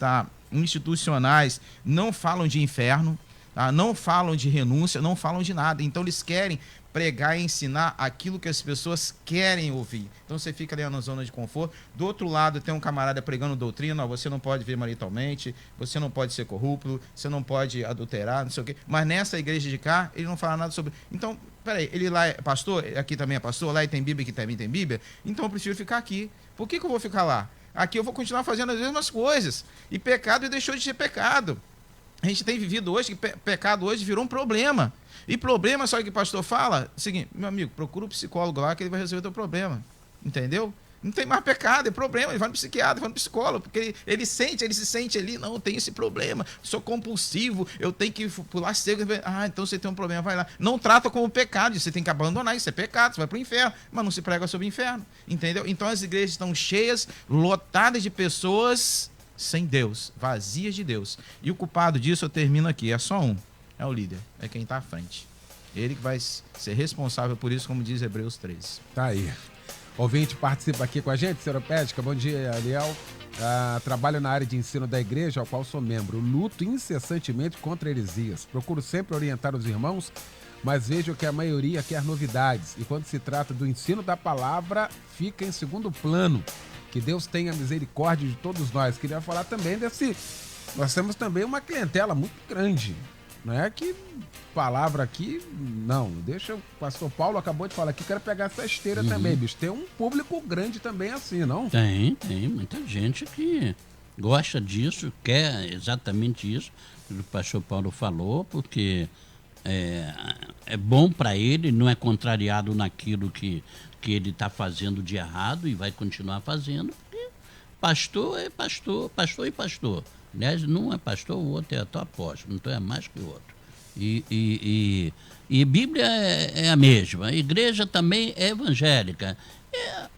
institucionais não falam de inferno, tá? Não falam de renúncia, não falam de nada, então eles querem pregar e ensinar aquilo que as pessoas querem ouvir. Então você fica ali na zona de conforto. Do outro lado tem um camarada pregando doutrina, você não pode viver maritalmente, você não pode ser corrupto, você não pode adulterar, não sei o quê. Mas nessa igreja de cá, ele não fala nada sobre... Então, peraí, ele lá é pastor, aqui também é pastor, lá tem Bíblia, aqui também tem Bíblia, então eu prefiro ficar aqui. Por que eu vou ficar lá? Aqui eu vou continuar fazendo as mesmas coisas. E pecado deixou de ser pecado. A gente tem vivido hoje, que pecado hoje virou um problema. E problema, só que o pastor fala, o seguinte, meu amigo, procura um psicólogo lá que ele vai resolver o teu problema. Entendeu? Não tem mais pecado, é problema. Ele vai no psiquiatra, vai no psicólogo, porque ele se sente ali, não, eu tenho esse problema, sou compulsivo, eu tenho que pular seco. Então você tem um problema, vai lá. Não trata como pecado, você tem que abandonar, isso é pecado, você vai para o inferno, mas não se prega sobre o inferno. Entendeu? Então as igrejas estão cheias, lotadas de pessoas sem Deus, vazias de Deus. E o culpado disso, eu termino aqui, é só um. É o líder, é quem está à frente. Ele que vai ser responsável por isso, como diz Hebreus 13. Tá aí. Ouvinte participa aqui com a gente, Seropédica. Bom dia, Aliel. Trabalho na área de ensino da igreja, ao qual sou membro. Luto incessantemente contra heresias. Procuro sempre orientar os irmãos, mas vejo que a maioria quer novidades. E quando se trata do ensino da palavra, fica em segundo plano. Que Deus tenha misericórdia de todos nós. Queria falar também nós temos também uma clientela muito grande. Não é que palavra aqui, não. Deixa o pastor Paulo acabou de falar aqui, quero pegar essa esteira também, bicho. Tem um público grande também assim, não? Tem muita gente que gosta disso, quer exatamente isso que o pastor Paulo falou, porque é bom para ele, não é contrariado naquilo que ele está fazendo de errado e vai continuar fazendo, porque pastor é pastor, pastor e pastor. Aliás, não é pastor, o outro é até apóstolo, então é mais que o outro. E Bíblia é a mesma, a igreja também é evangélica.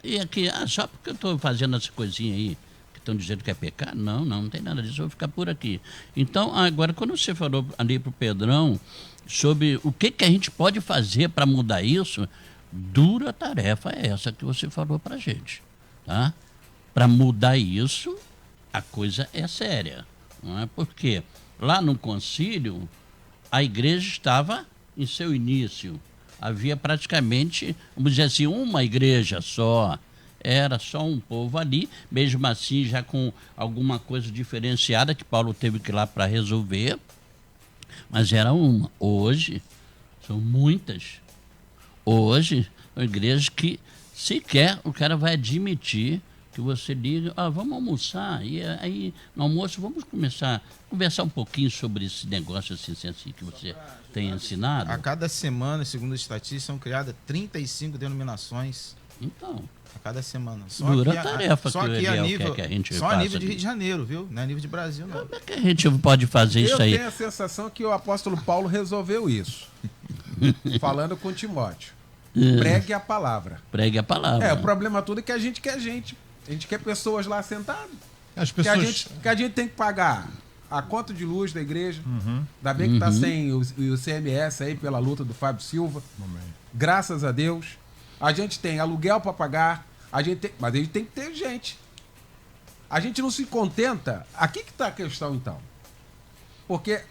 E aqui, só porque eu estou fazendo essa coisinha aí, que estão dizendo que é pecado, não tem nada disso, eu vou ficar por aqui. Então, agora, quando você falou ali para o Pedrão sobre o que a gente pode fazer para mudar isso, dura tarefa é essa que você falou para a gente, tá? Para mudar isso, a coisa é séria, não é? Porque lá no concílio, a igreja estava em seu início. Havia praticamente, vamos dizer assim, uma igreja só. Era só um povo ali, mesmo assim já com alguma coisa diferenciada que Paulo teve que ir lá para resolver. Mas era uma. Hoje, são muitas. Hoje, são igrejas que sequer o cara vai admitir que você liga, vamos almoçar, e aí no almoço vamos começar a conversar um pouquinho sobre esse negócio assim que você tem ensinado. A cada semana, segundo a estatística, são criadas 35 denominações. Então, a cada semana. Dura a tarefa só que o aqui a Eliel nível, quer que a gente só a faça nível de ali. Rio de Janeiro, viu? Não é nível de Brasil, não. Como é que a gente pode fazer Eu isso aí? tenho a sensação que o apóstolo Paulo resolveu isso. Falando com Timóteo. Pregue a palavra. Pregue a palavra. O problema todo é que a gente quer gente. A gente quer pessoas lá sentadas. As Que pessoas. a gente tem que pagar a conta de luz da igreja. Ainda bem que tá sem o CMS aí pela luta do Fábio Silva. Graças a Deus. A gente tem aluguel para pagar. Mas a gente tem que ter gente. A gente não se contenta. Aqui que tá a questão, então. Porque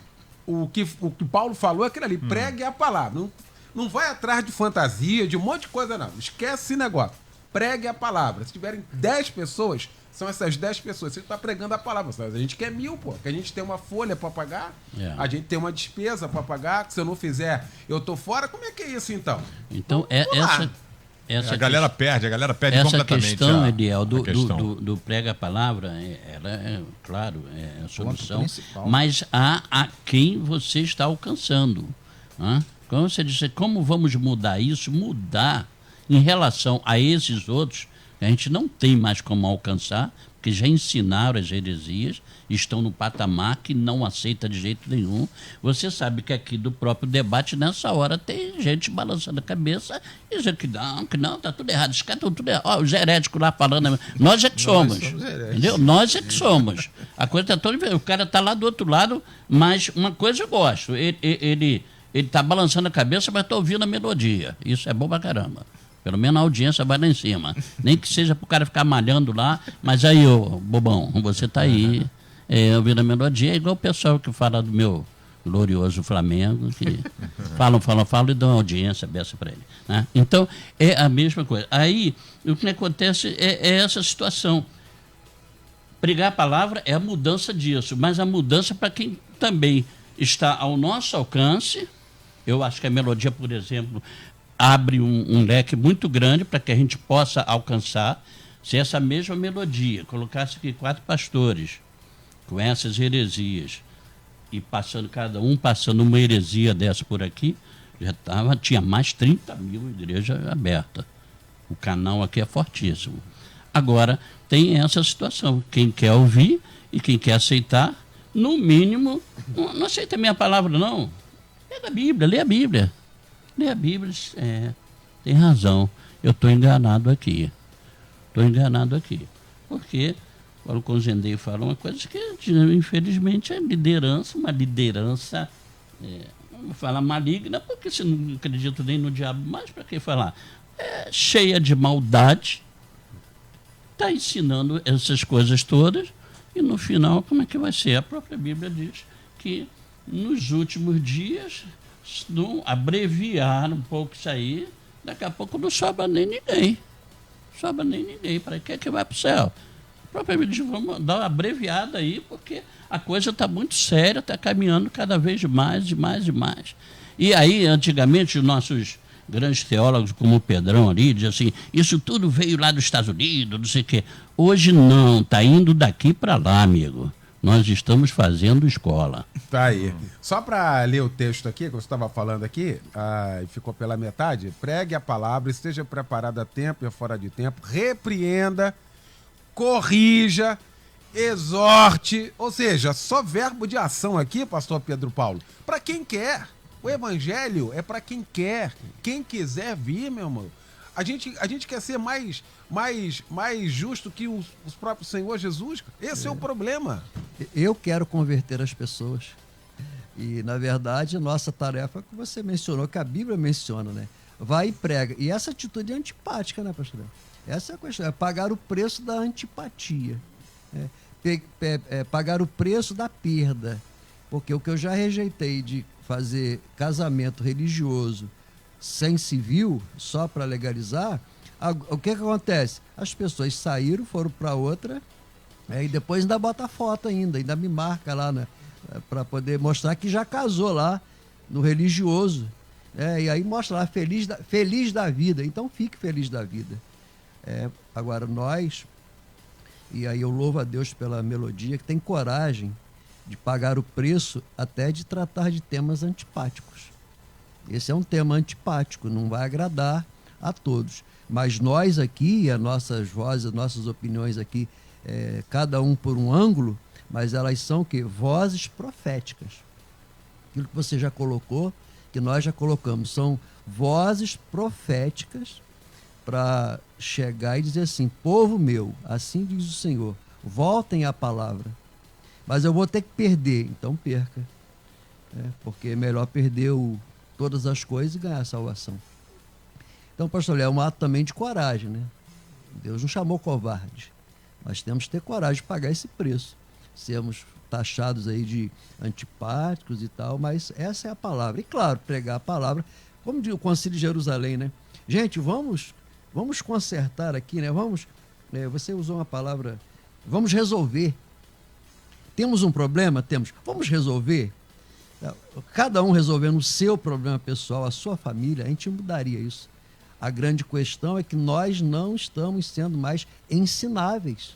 o que Paulo falou é aquilo ali. Pregue a palavra. Não vai atrás de fantasia, de um monte de coisa, não. Esquece esse negócio. Pregue a palavra. Se tiverem 10 pessoas, são essas 10 pessoas. Você está pregando a palavra. A gente quer 1000, pô. Que a gente tem uma folha para pagar. A gente tem uma despesa para pagar. Que se eu não fizer, eu tô fora. Como é que é isso, então? Então, essa A galera perde essa completamente. questão, a Eliel, questão. do prega a palavra, ela é, claro, é a solução, principal. mas há a quem você está alcançando. Né? Como você disse, como vamos mudar isso? Mudar em relação a esses outros, a gente não tem mais como alcançar, porque já ensinaram as heresias, estão no patamar que não aceita de jeito nenhum. Você sabe que aqui do próprio debate, nessa hora, tem gente balançando a cabeça e dizendo que não, tá tudo errado. Os caras estão tudo errado. Os heréticos lá falando, nós é que somos. Entendeu? Nós é que somos. A coisa tá toda. O cara tá lá do outro lado, mas uma coisa eu gosto. Ele tá balançando a cabeça, mas tá ouvindo a melodia. Isso é bom pra caramba. Pelo menos a audiência vai lá em cima. Nem que seja pro cara ficar malhando lá, mas aí, ô bobão, você tá aí ouvindo a melodia, é igual o pessoal que fala do meu glorioso Flamengo, que falam e dão audiência beça para ele. Né? Então, é a mesma coisa. Aí, o que acontece é essa situação. Pregar a palavra é a mudança disso, mas a mudança para quem também está ao nosso alcance. Eu acho que a melodia, por exemplo, abre um leque muito grande para que a gente possa alcançar. Se essa mesma melodia colocasse aqui 4 pastores com essas heresias e cada um passando uma heresia dessa por aqui, tinha mais 30 mil igrejas abertas. O canal aqui é fortíssimo. Agora, tem essa situação. Quem quer ouvir e quem quer aceitar, no mínimo, não aceita a minha palavra, não. Lê a Bíblia. Lê a Bíblia, tem razão. Eu estou enganado aqui. Porque, quando o Zendei fala uma coisa que, infelizmente, é uma liderança, não vou falar maligna, porque você não acredita nem no diabo mais, para que falar? Cheia de maldade, está ensinando essas coisas todas, e no final, como é que vai ser? A própria Bíblia diz que nos últimos dias, se não abreviar um pouco isso aí, daqui a pouco não sobra nem ninguém. Para que vai para o céu? propriamente vamos dar uma abreviada aí, porque a coisa está muito séria, está caminhando cada vez mais e mais e mais. E aí, antigamente, os nossos grandes teólogos, como o Pedrão ali, diziam assim, isso tudo veio lá dos Estados Unidos, não sei o quê. Hoje não, está indo daqui para lá, amigo. Nós estamos fazendo escola. Tá aí. Só para ler o texto aqui, que você estava falando aqui, e ficou pela metade, pregue a palavra, esteja preparado a tempo e fora de tempo, repreenda, corrija, exorte, ou seja, só verbo de ação aqui, pastor Pedro Paulo, para quem quer. O evangelho é para quem quer, quem quiser vir, meu irmão. A gente quer ser mais justo que os próprios Senhor Jesus. Esse é o problema. Eu quero converter as pessoas. E, na verdade, nossa tarefa é que você mencionou, que a Bíblia menciona, né? Vai e prega. E essa atitude é antipática, né, pastor? Essa é a questão, é pagar o preço da antipatia. Pagar o preço da perda. Porque o que eu já rejeitei de fazer casamento religioso sem civil, só para legalizar, o que acontece? As pessoas saíram, foram para outra, e depois ainda bota foto ainda me marca lá, né, para poder mostrar que já casou lá no religioso. E aí mostra lá, feliz da vida. Então fique feliz da vida. Agora nós, e aí eu louvo a Deus pela melodia, que tem coragem de pagar o preço até de tratar de temas antipáticos. Esse é um tema antipático, não vai agradar a todos. Mas nós aqui, as nossas vozes, as nossas opiniões aqui, cada um por um ângulo, mas elas são o quê? Vozes proféticas. Aquilo que você já colocou, que nós já colocamos, são vozes proféticas para chegar e dizer assim, povo meu, assim diz o Senhor, voltem à palavra. Mas eu vou ter que perder, então perca. Porque é melhor perder todas as coisas e ganhar a salvação. Então, pastor Léo, é um ato também de coragem, né? Deus não chamou covarde, mas temos que ter coragem de pagar esse preço. Sermos taxados aí de antipáticos e tal, mas essa é a palavra. E claro, pregar a palavra, como diz o Concílio de Jerusalém, né? Gente, vamos consertar aqui, né? Você usou uma palavra, vamos resolver. Temos um problema? Temos. Vamos resolver? Cada um resolvendo o seu problema pessoal, a sua família, a gente mudaria isso. A grande questão é que nós não estamos sendo mais ensináveis.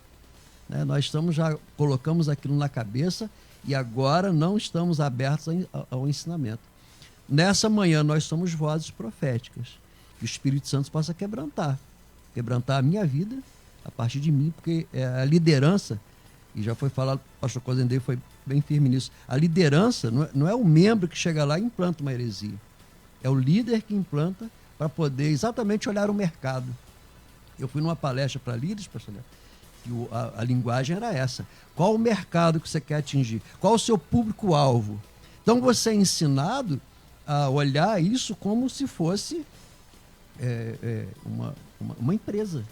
Nós já colocamos aquilo na cabeça e agora não estamos abertos ao ensinamento. Nessa manhã nós somos vozes proféticas. Que o Espírito Santo possa quebrantar a minha vida a partir de mim, porque a liderança, e já foi falado, o pastor Cosendei foi bem firme nisso, a liderança não é o membro que chega lá e implanta uma heresia. É o líder que implanta para poder exatamente olhar o mercado. Eu fui numa palestra para líderes, pastor Léo, que a linguagem era essa. Qual o mercado que você quer atingir? Qual o seu público-alvo? Então você é ensinado a olhar isso como se fosse uma empresa.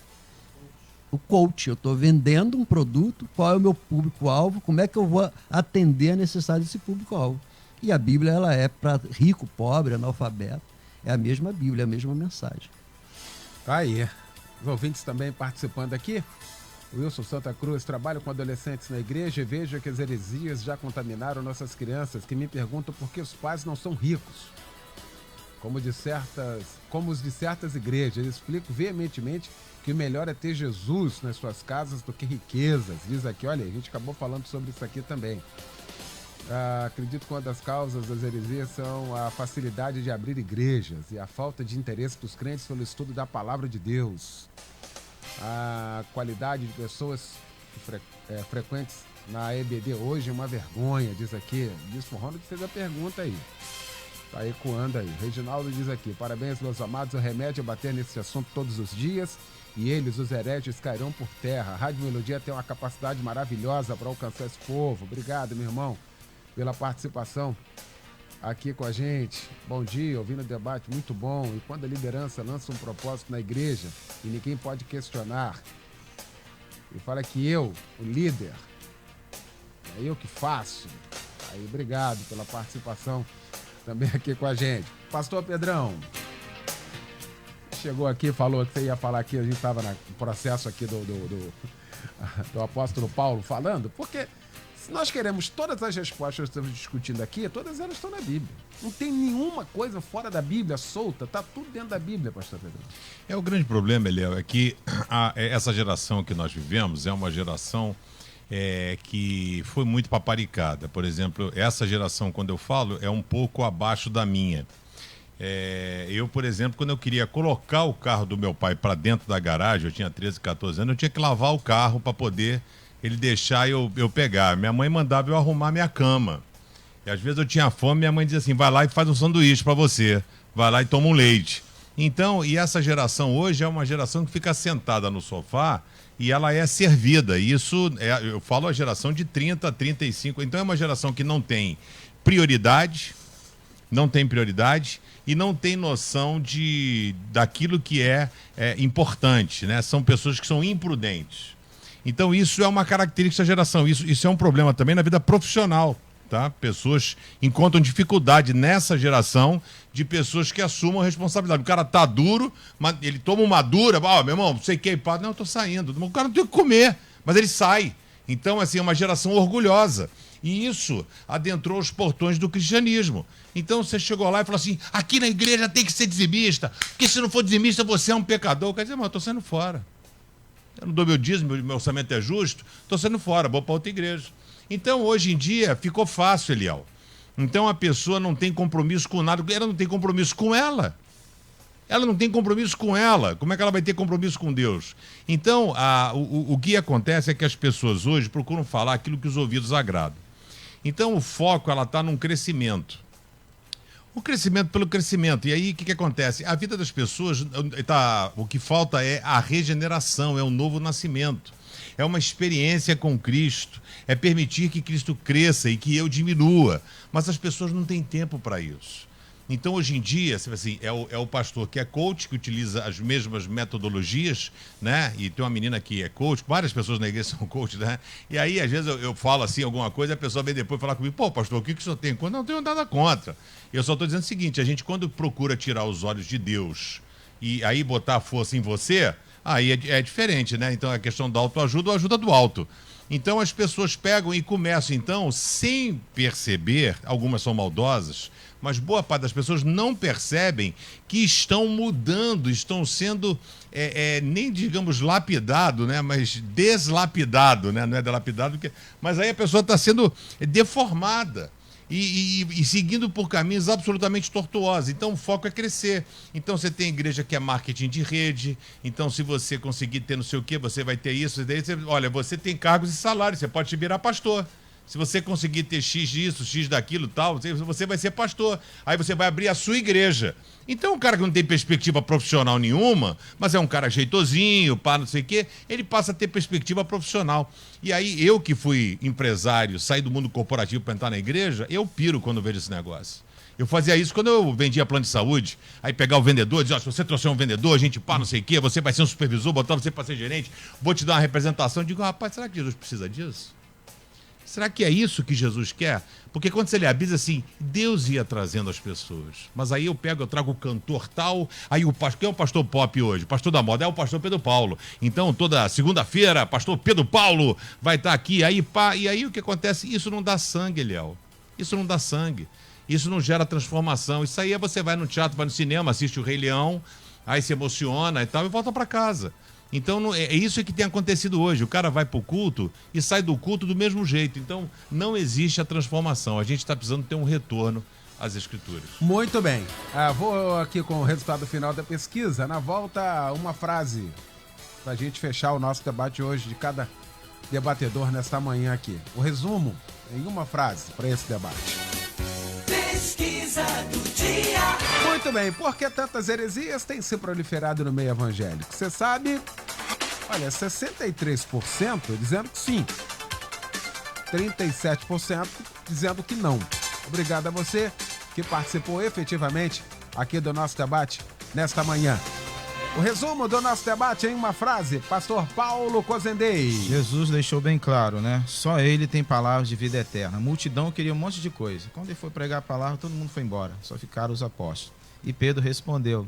O coach, eu estou vendendo um produto, qual é o meu público-alvo, como é que eu vou atender a necessidade desse público-alvo. E a Bíblia, ela é para rico, pobre, analfabeto, é a mesma Bíblia, é a mesma mensagem. Tá aí. Os ouvintes também participando aqui. O Wilson Santa Cruz, trabalho com adolescentes na igreja e vejo que as heresias já contaminaram nossas crianças, que me perguntam por que os pais não são ricos. Como os de certas igrejas. Eu explico veementemente que o melhor é ter Jesus nas suas casas do que riquezas. Diz aqui, olha, a gente acabou falando sobre isso aqui também. Acredito que uma das causas das heresias são a facilidade de abrir igrejas e a falta de interesse dos crentes pelo estudo da palavra de Deus. A qualidade de pessoas frequentes na EBD hoje é uma vergonha, diz aqui. Diz o Ronald que fez a pergunta aí. Tá ecoando aí. Reginaldo diz aqui, parabéns, meus amados, o remédio é bater nesse assunto todos os dias e eles, os hereges, cairão por terra. A Rádio Melodia tem uma capacidade maravilhosa para alcançar esse povo. Obrigado, meu irmão, pela participação aqui com a gente. Bom dia, ouvindo o debate, muito bom. E quando a liderança lança um propósito na igreja e ninguém pode questionar, e fala que eu, o líder, é eu que faço. Aí, obrigado pela participação também aqui com a gente. Pastor Pedrão, chegou aqui, falou que você ia falar aqui, a gente estava no processo aqui do apóstolo Paulo falando, porque se nós queremos todas as respostas que estamos discutindo aqui, todas elas estão na Bíblia. Não tem nenhuma coisa fora da Bíblia solta, tá tudo dentro da Bíblia, pastor Pedro. O grande problema, Eliel, é que essa geração que nós vivemos é uma geração que foi muito paparicada. Por exemplo, essa geração, quando eu falo, é um pouco abaixo da minha. Eu, por exemplo, quando eu queria colocar o carro do meu pai para dentro da garagem, eu tinha 13, 14 anos, eu tinha que lavar o carro para poder ele deixar eu pegar. Minha mãe mandava eu arrumar minha cama. E às vezes eu tinha fome, minha mãe dizia assim, vai lá e faz um sanduíche para você. Vai lá e toma um leite. Então, e essa geração hoje é uma geração que fica sentada no sofá e ela é servida. Isso, eu falo a geração de 30 a 35. Então é uma geração que não tem prioridade, e não tem noção daquilo que é importante, né? São pessoas que são imprudentes. Então isso é uma característica da geração, isso é um problema também na vida profissional, tá? Pessoas encontram dificuldade nessa geração de pessoas que assumam a responsabilidade. O cara tá duro, mas ele toma uma dura, meu irmão, sei que não, eu tô saindo. O cara não tem o que comer, mas ele sai. Então, assim, é uma geração orgulhosa. E isso adentrou os portões do cristianismo. Então você chegou lá e falou assim, aqui na igreja tem que ser dizimista, porque se não for dizimista você é um pecador. Quer dizer, eu tô saindo fora. Eu não dou meu dízimo, meu orçamento é justo, estou saindo fora, vou para outra igreja. Então, hoje em dia, ficou fácil, Eliel. Então, a pessoa não tem compromisso com nada, ela não tem compromisso com ela. Ela não tem compromisso com ela. Como é que ela vai ter compromisso com Deus? Então, o que acontece é que as pessoas hoje procuram falar aquilo que os ouvidos agradam. Então, o foco, ela está num crescimento. O crescimento pelo crescimento. E aí, o que acontece? A vida das pessoas, o que falta é a regeneração, é um novo nascimento. É uma experiência com Cristo. É permitir que Cristo cresça e que eu diminua. Mas as pessoas não têm tempo para isso. Então, hoje em dia, assim, é o pastor que é coach, que utiliza as mesmas metodologias, né? E tem uma menina que é coach, várias pessoas na igreja são coach, né? E aí, às vezes, eu falo assim alguma coisa, a pessoa vem depois falar comigo, pô, pastor, o que o senhor tem contra? Não tenho nada contra. Eu só estou dizendo o seguinte, a gente quando procura tirar os olhos de Deus e aí botar a força em você, aí é diferente, né? Então, a questão da autoajuda ou ajuda do alto. Então, as pessoas pegam e começam, então, sem perceber, algumas são maldosas, mas boa parte das pessoas não percebem que estão mudando, estão sendo, nem digamos lapidado, né? Mas deslapidado, né? Não é delapidado, mas aí a pessoa está sendo deformada. E seguindo por caminhos absolutamente tortuosos. Então o foco é crescer. Então você tem igreja que é marketing de rede. Então se você conseguir ter não sei o quê, você vai ter isso. Daí olha, você tem cargos e salários, você pode te virar pastor. Se você conseguir ter X disso, X daquilo, tal, você vai ser pastor. Aí você vai abrir a sua igreja. Então, um cara que não tem perspectiva profissional nenhuma, mas é um cara jeitosinho, pá, não sei o quê, ele passa a ter perspectiva profissional. E aí, eu que fui empresário, saí do mundo corporativo para entrar na igreja, eu piro quando vejo esse negócio. Eu fazia isso quando eu vendia plano de saúde, aí pegar o vendedor, dizer, se você trouxer um vendedor, a gente pá, não sei o quê, você vai ser um supervisor, botar você para ser gerente, vou te dar uma representação. Eu digo, rapaz, será que Jesus precisa disso? Será que é isso que Jesus quer? Porque quando você lê a Bíblia, assim, Deus ia trazendo as pessoas. Mas aí eu trago o cantor tal, aí o pastor, quem é o pastor pop hoje? O pastor da moda é o pastor Pedro Paulo. Então, toda segunda-feira, pastor Pedro Paulo vai estar aqui, aí pá, e aí o que acontece? Isso não dá sangue, Eliel. Isso não dá sangue. Isso não gera transformação. Isso aí você vai no teatro, vai no cinema, assiste o Rei Leão, aí se emociona e tal, e volta para casa. Então, é isso que tem acontecido hoje. O cara vai para o culto e sai do culto do mesmo jeito. Então, não existe a transformação. A gente está precisando ter um retorno às Escrituras. Muito bem. Vou aqui com o resultado final da pesquisa. Na volta, uma frase para a gente fechar o nosso debate hoje de cada debatedor nesta manhã aqui. O resumo em uma frase para esse debate. Pesquisa do dia. Muito bem. Por que tantas heresias têm se proliferado no meio evangélico? Você sabe... Olha, 63% dizendo que sim, 37% dizendo que não. Obrigado a você que participou efetivamente aqui do nosso debate nesta manhã. O resumo do nosso debate em uma frase, pastor Paulo Cozendei. Jesus deixou bem claro, né? Só ele tem palavras de vida eterna. A multidão queria um monte de coisa. Quando ele foi pregar a palavra, todo mundo foi embora. Só ficaram os apóstolos. E Pedro respondeu,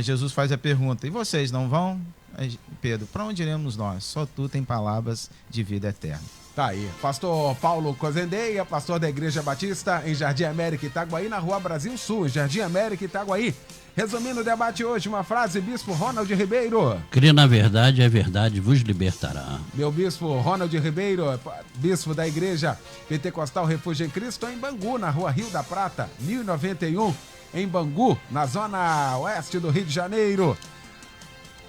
Jesus faz a pergunta: e vocês não vão? Aí Pedro: para onde iremos nós? Só tu tem palavras de vida eterna. Tá aí. Pastor Paulo Cozendeia, pastor da Igreja Batista em Jardim América, Itaguaí, na Rua Brasil Sul, Jardim América, Itaguaí. Resumindo o debate hoje, uma frase, Bispo Ronald Ribeiro. Crê na verdade, a verdade vos libertará. Meu Bispo Ronald Ribeiro, bispo da Igreja Pentecostal Refúgio em Cristo, em Bangu, na Rua Rio da Prata, 1091, em Bangu, na zona oeste do Rio de Janeiro.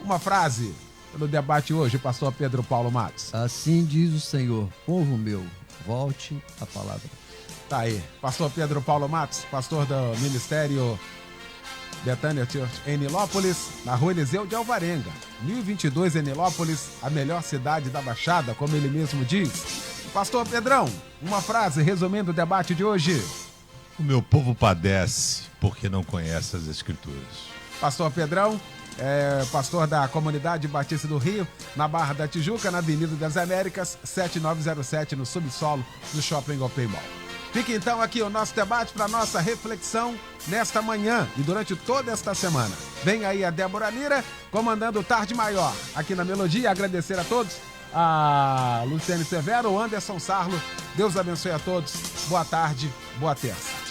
Uma frase no debate hoje, pastor Pedro Paulo Matos. Assim diz o Senhor, povo meu, volte a palavra. Tá aí, pastor Pedro Paulo Matos, pastor do Ministério Betânia Church em Nilópolis, na Rua Eliseu de Alvarenga, 1022 em Nilópolis, a melhor cidade da Baixada, como ele mesmo diz. Pastor Pedrão, uma frase resumindo o debate de hoje. O meu povo padece porque não conhece as Escrituras. Pastor Pedrão, pastor da Comunidade Batista do Rio, na Barra da Tijuca, na Avenida das Américas, 7907, no subsolo do Shopping Golpei Mall. Fica então aqui o nosso debate para nossa reflexão nesta manhã e durante toda esta semana. Vem aí a Débora Lira, comandando o Tarde Maior, aqui na Melodia. Agradecer a todos, a Luciane Severo, o Anderson Sarlo. Deus abençoe a todos. Boa tarde, boa terça.